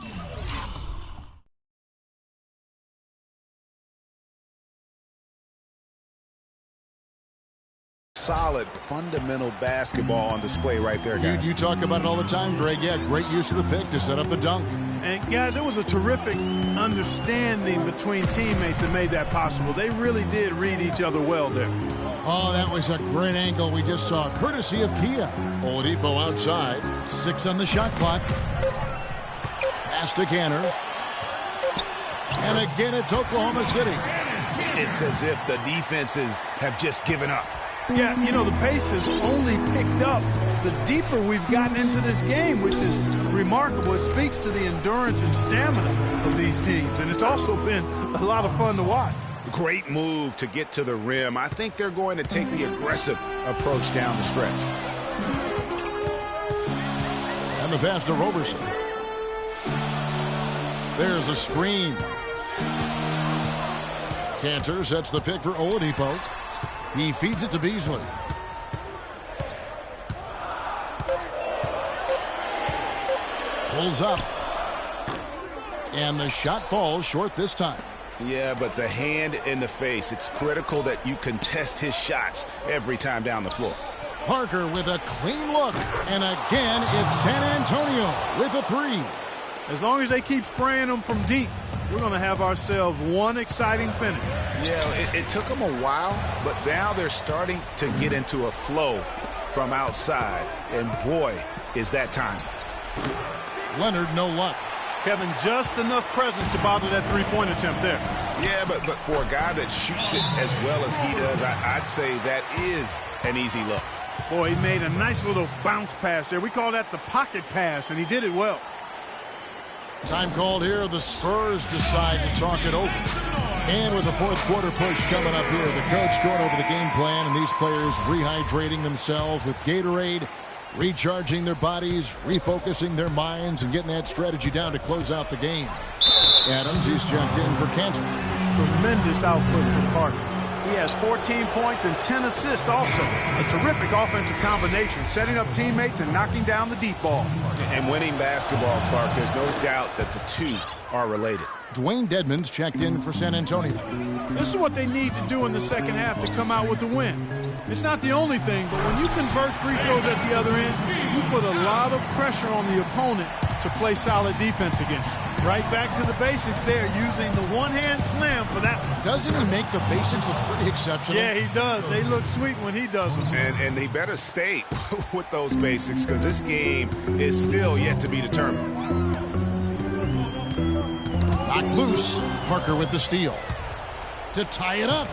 solid, fundamental basketball on display right there, guys. You talk about it all the time, Greg. Yeah, great use of the pick to set up the dunk. And, guys, it was a terrific understanding between teammates that made that possible. They really did read each other well there. Oh, that was a great angle we just saw, courtesy of Kia. Oladipo outside. 6 on the shot clock. Pass to Cantor. And again, it's Oklahoma City. It's as if the defenses have just given up. Yeah, you know, the pace has only picked up the deeper we've gotten into this game, which is remarkable. It speaks to the endurance and stamina of these teams, and it's also been a lot of fun to watch. Great move to get to the rim. I think they're going to take the aggressive approach down the stretch. And the pass to Robertson. There's a screen. Cantor sets the pick for Oladipo. He feeds it to Beasley. Pulls up. And the shot falls short this time. Yeah, but the hand in the face, it's critical that you contest his shots every time down the floor. Parker with a clean look. And again, it's San Antonio with a three. As long as they keep spraying them from deep, we're going to have ourselves one exciting finish. Yeah, it took them a while, but now they're starting to get into a flow from outside. And boy, is that time. Leonard, no luck. Kevin, just enough presence to bother that three-point attempt there. Yeah, but for a guy that shoots it as well as he does, I'd say that is an easy look. Boy, he made a nice little bounce pass there. We call that the pocket pass, and he did it well. Time called here. The Spurs decide to talk it over. And with the fourth quarter push coming up here, the coach going over the game plan, and these players rehydrating themselves with Gatorade, recharging their bodies, refocusing their minds, and getting that strategy down to close out the game. Adams, he's checked in for Cantor. Tremendous output from Parker. He has 14 points and 10 assists also. A terrific offensive combination, setting up teammates and knocking down the deep ball. And winning basketball, Clark, there's no doubt that the two are related. Dwayne Dedmon's checked in for San Antonio. This is what they need to do in the second half to come out with the win. It's not the only thing, but when you convert free throws at the other end, you put a lot of pressure on the opponent to play solid defense against. Right back to the basics there, using the one-hand slam for that one. Doesn't he make the basics look pretty exceptional? Yeah, he does. They look sweet when he does them. And he better stay with those basics, because this game is still yet to be determined. Knocked loose. Parker with the steal. To tie it up.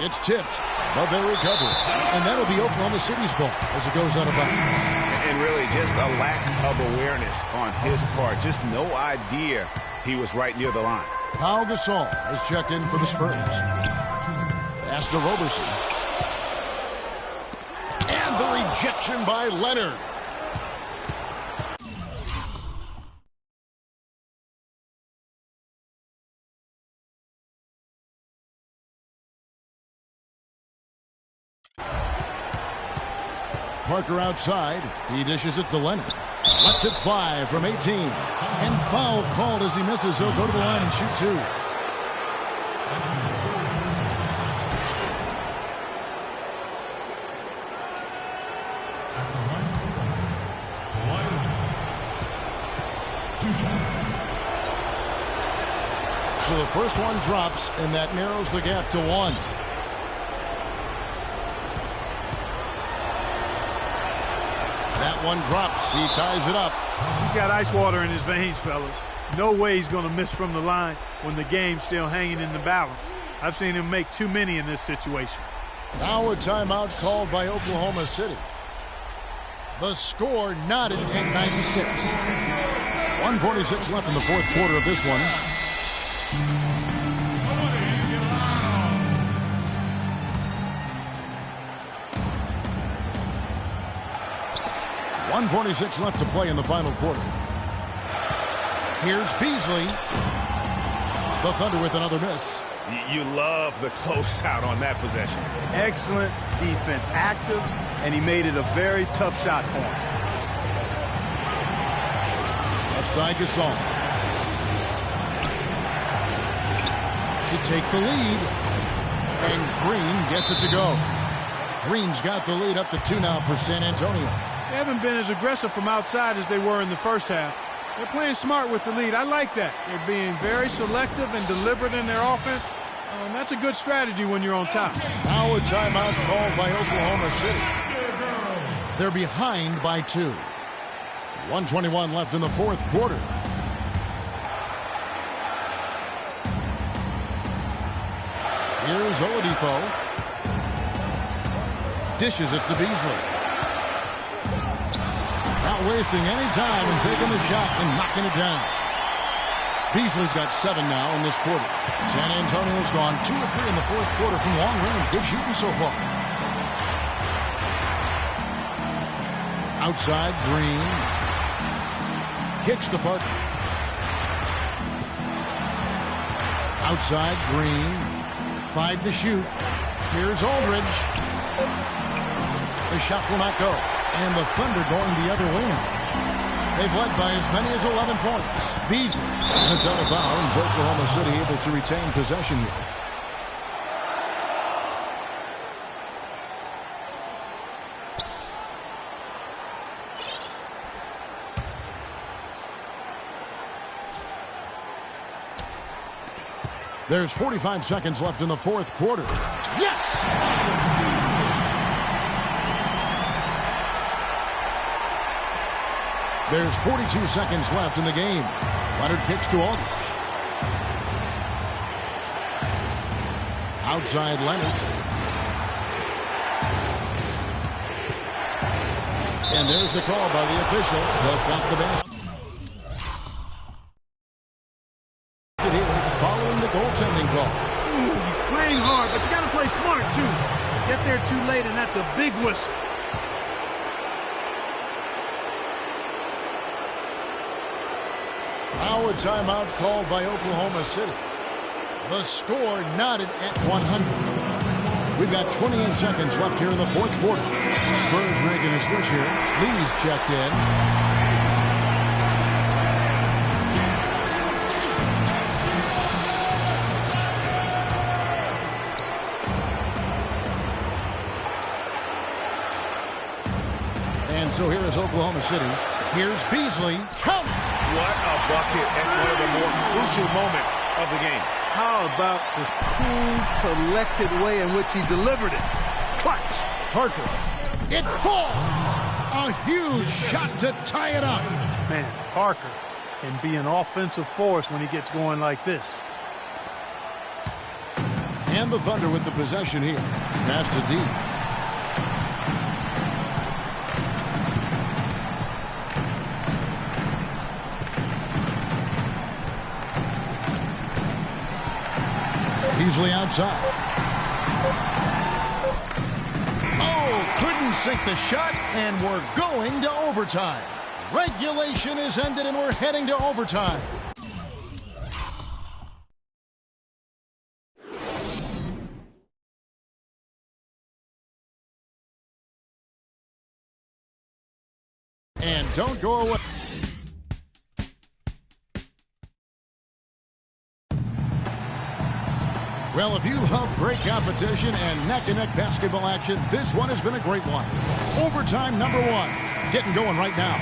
It's tipped, but they recover it. And that'll be Oklahoma City's ball as it goes out of bounds. And really just a lack of awareness on his part. Just no idea he was right near the line. Pau Gasol has checked in for the Spurs. Pass to Roberson. And the rejection by Leonard. Parker outside. He dishes it to Leonard. Lets it fly from 18. And foul called as he misses. He'll go to the line and shoot two. So the first one drops, and that narrows the gap to one. That one drops. He ties it up. He's got ice water in his veins, fellas. No way he's going to miss from the line when the game's still hanging in the balance. I've seen him make too many in this situation. Now a timeout called by Oklahoma City. The score knotted at 96. 1:46 left in the fourth quarter of this one. 1:46 left to play in the final quarter. Here's Beasley. The Thunder with another miss. You love the closeout on that possession. Excellent defense, active, and he made it a very tough shot for him. Left side Gasol. To take the lead. And Green gets it to go. Green's got the lead up to 2 now for San Antonio. They haven't been as aggressive from outside as they were in the first half. They're playing smart with the lead. I like that. They're being very selective and deliberate in their offense. That's a good strategy when you're on top. Now a timeout called by Oklahoma City. They're behind by 2. 1:21 left in the fourth quarter. Here's Oladipo. Dishes it to Beasley. Not wasting any time and taking the shot and knocking it down. Beasley's got 7 now in this quarter. San Antonio's gone 2 of 3 in the fourth quarter from long range. Good shooting so far. Outside, Green. Kicks to Parker. Outside, Green. 5 to shoot. Here's Aldridge. The shot will not go. And the Thunder going the other way now. They've led by as many as 11 points. Beasley. And it's out of bounds. Oklahoma City able to retain possession here. There's 45 seconds left in the fourth quarter. Yes! There's 42 seconds left in the game. Leonard kicks to Aldridge. Outside Leonard. And there's the call by the official. They'll count the basket. Following the goaltending call. Ooh, he's playing hard, but you got to play smart, too. Get there too late, and that's a big whistle. Now a timeout called by Oklahoma City. The score knotted at 100. We've got 28 seconds left here in the fourth quarter. Spurs making a switch here. Lee's checked in. And so here is Oklahoma City. Here's Beasley. Count! What a bucket at one of the more crucial moments of the game. How about the cool, collected way in which he delivered it? Clutch. Parker. It falls! A huge shot to tie it up. Man, Parker can be an offensive force when he gets going like this. And the Thunder with the possession here. Pass to deep. Beasley outside. Oh, couldn't sink the shot, and we're going to overtime. Regulation is ended, and we're heading to overtime. And don't go away. Well, if you love great competition and neck-to-neck basketball action, this one has been a great one. Overtime number one. Getting going right now.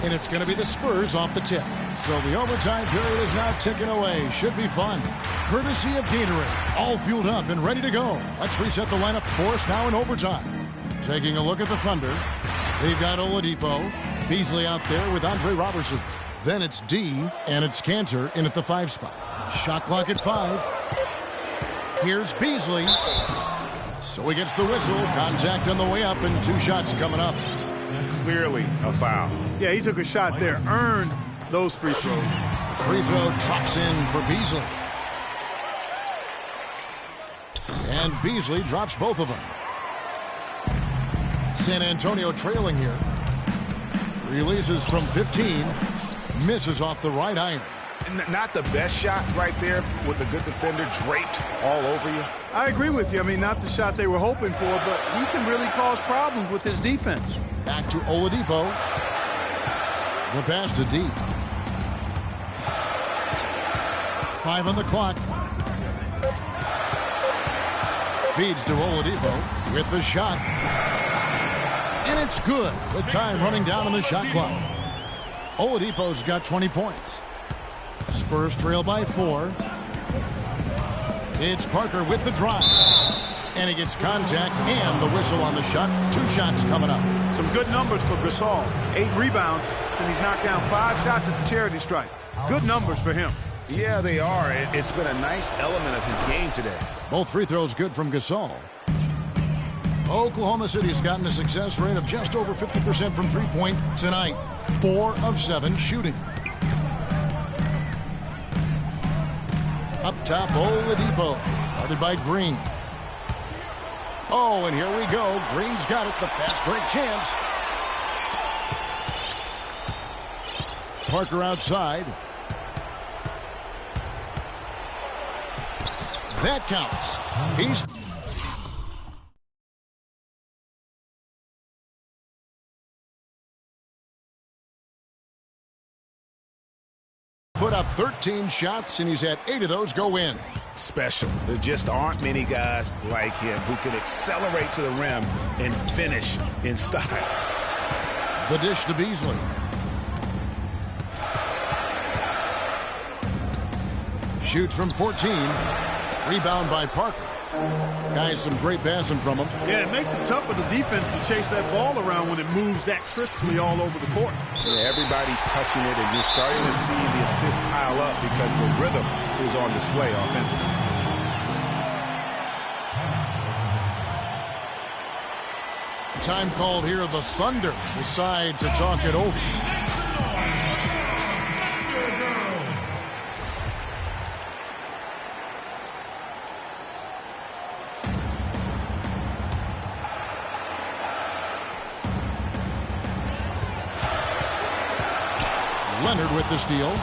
And it's going to be the Spurs off the tip. So the overtime period is now ticking away. Should be fun. Courtesy of Gatorade. All fueled up and ready to go. Let's reset the lineup for us now in overtime. Taking a look at the Thunder. They've got Oladipo. Beasley out there with Andre Robertson. Then it's D, and it's Cantor in at the 5 spot. Shot clock at 5. Here's Beasley. So he gets the whistle. Contact on the way up, and 2 shots coming up. Clearly a foul. Yeah, he took a shot there. Earned those free throws. The free throw drops in for Beasley. And Beasley drops both of them. San Antonio trailing here. Releases from 15. Misses off the right iron. Not the best shot right there with the good defender draped all over you. I agree with you. I mean, not the shot they were hoping for, but he can really cause problems with his defense. Back to Oladipo. The pass to deep. 5 on the clock. Feeds to Oladipo with the shot. And it's good with time running down on the shot clock. Oladipo's got 20 points. Spurs trail by 4. It's Parker with the drive. And he gets contact and the whistle on the shot. 2 shots coming up. Some good numbers for Gasol. 8 rebounds, and he's knocked down 5 shots at the charity stripe. Good numbers for him. Yeah, they are. It's been a nice element of his game today. Both free throws good from Gasol. Oklahoma City has gotten a success rate of just over 50% from three-point tonight. 4 of 7 shooting. Up top, Oladipo. Guarded by Green. Oh, and here we go. Green's got it. The fast break chance. Parker outside. That counts. He's 13 shots, and he's had 8 of those go in. Special. There just aren't many guys like him who can accelerate to the rim and finish in style. The dish to Beasley. Shoots from 14. Rebound by Parker. Guys, some great passing from him. Yeah, it makes it tough for the defense to chase that ball around when it moves that crisply all over the court. Yeah, everybody's touching it, and you're starting to see the assists pile up because the rhythm is on display offensively. Time called here. The Thunder decide to talk it over. Leonard with the steal.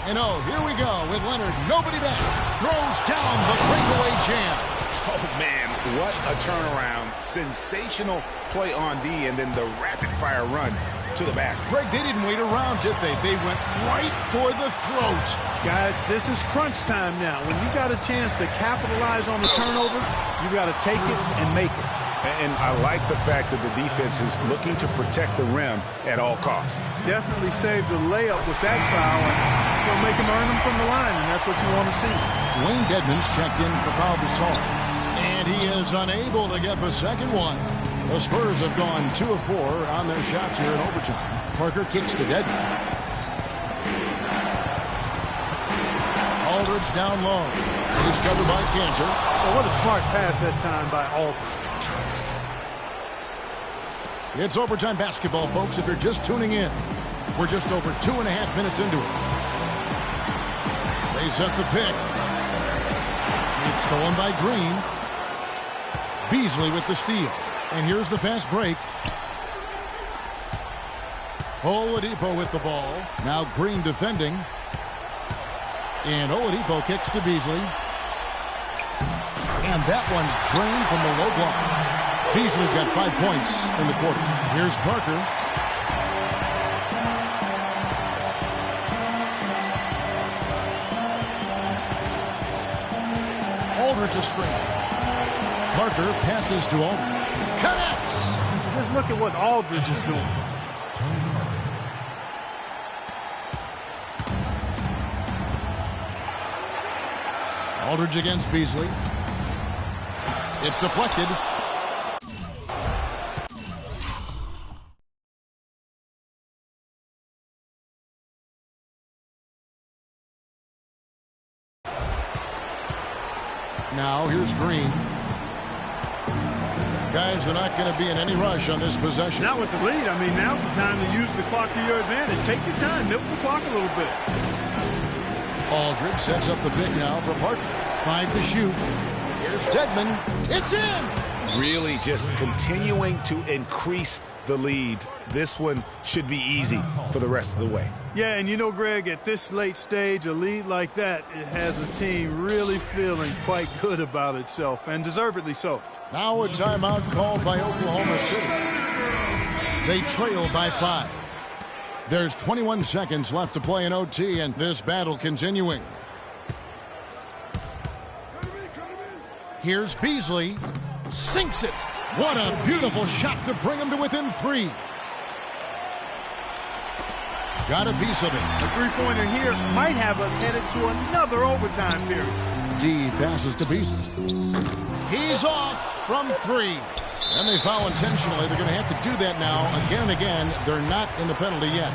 And oh, here we go with Leonard. Nobody back. Throws down the breakaway jam. Oh, man, what a turnaround. Sensational play on D, and then the rapid-fire run to the basket. Greg, they didn't wait around, did they? They went right for the throat. Guys, this is crunch time now. When you got a chance to capitalize on the turnover, you got to take it and make it. And I like the fact that the defense is looking to protect the rim at all costs. Definitely saved a layup with that foul, and they'll make him earn them from the line, and that's what you want to see. Dwayne Dedmon's checked in for Pau Gasol. And he is unable to get the second one. The Spurs have gone 2 of 4 on their shots here in overtime. Parker kicks to Dedmon. Aldridge down low. He's covered by Cantor. Well, what a smart pass that time by Aldridge. It's overtime basketball, folks, if you're just tuning in. We're just over 2.5 minutes into it. They set the pick. It's stolen by Green. Beasley with the steal. And here's the fast break. Oladipo with the ball. Now Green defending. And Oladipo kicks to Beasley. And that one's drained from the low block. Beasley's got 5 points in the quarter. Here's Parker. Aldridge a screen. Parker passes to Aldridge. Connects! Just look at what Aldridge is doing. Aldridge against Beasley. It's deflected. Now here's Green. Guys, they're not going to be in any rush on this possession. Not with the lead. I mean, now's the time to use the clock to your advantage. Take your time. Milk the clock a little bit. Aldridge sets up the pick now for Parker. 5 to shoot. Here's Dedmon. It's in! Really just continuing to increase the lead. This one should be easy for the rest of the way. Yeah, and you know, Greg, at this late stage, a lead like that, it has a team really feeling quite good about itself, and deservedly so. Now a timeout called by Oklahoma City. They trail by 5. There's 21 seconds left to play in OT, and this battle continuing. Here's Beasley. Sinks it. What a beautiful shot to bring him to within 3. Got a piece of it. A three-pointer here might have us headed to another overtime period. D passes to Beasley. He's off from 3. And they foul intentionally. They're going to have to do that now again and again. They're not in the penalty yet.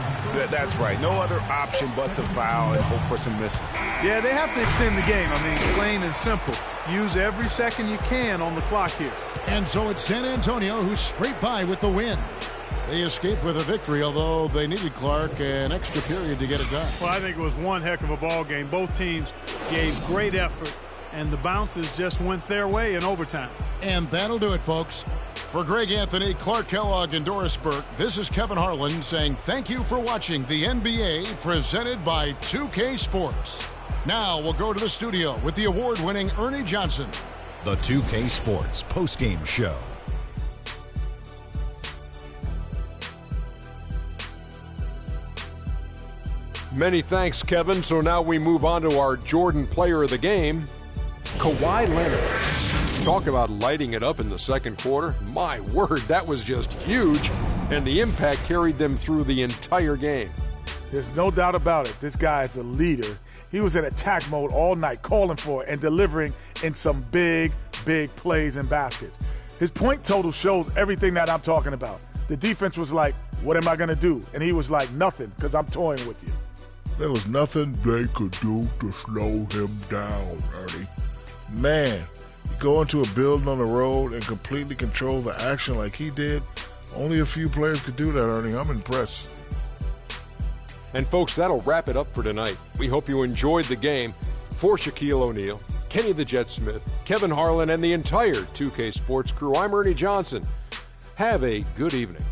That's right. No other option but to foul and hope for some misses. Yeah, they have to extend the game. I mean, plain and simple. Use every second you can on the clock here. And so it's San Antonio who scraped by with the win. They escaped with a victory, although they needed Clark an extra period to get it done. Well, I think it was one heck of a ball game. Both teams gave great effort, and the bounces just went their way in overtime. And that'll do it, folks. For Greg Anthony, Clark Kellogg, and Doris Burke, this is Kevin Harlan saying thank you for watching the NBA presented by 2K Sports. Now we'll go to the studio with the award-winning Ernie Johnson. The 2K Sports postgame show. Many thanks, Kevin. So now we move on to our Jordan player of the game, Kawhi Leonard. Talk about lighting it up in the second quarter. My word, that was just huge, and the impact carried them through the entire game. There's no doubt about it. This guy is a leader. He was in attack mode all night, calling for it and delivering in some big, big plays and baskets. His point total shows everything that I'm talking about. The defense was like, what am I going to do? And he was like, nothing, because I'm toying with you. There was nothing they could do to slow him down, Ernie. Man, you go into a building on the road and completely control the action like he did. Only a few players could do that, Ernie. I'm impressed. And folks, that'll wrap it up for tonight. We hope you enjoyed the game. For Shaquille O'Neal, Kenny the Jet Smith, Kevin Harlan, and the entire 2K Sports crew, I'm Ernie Johnson. Have a good evening.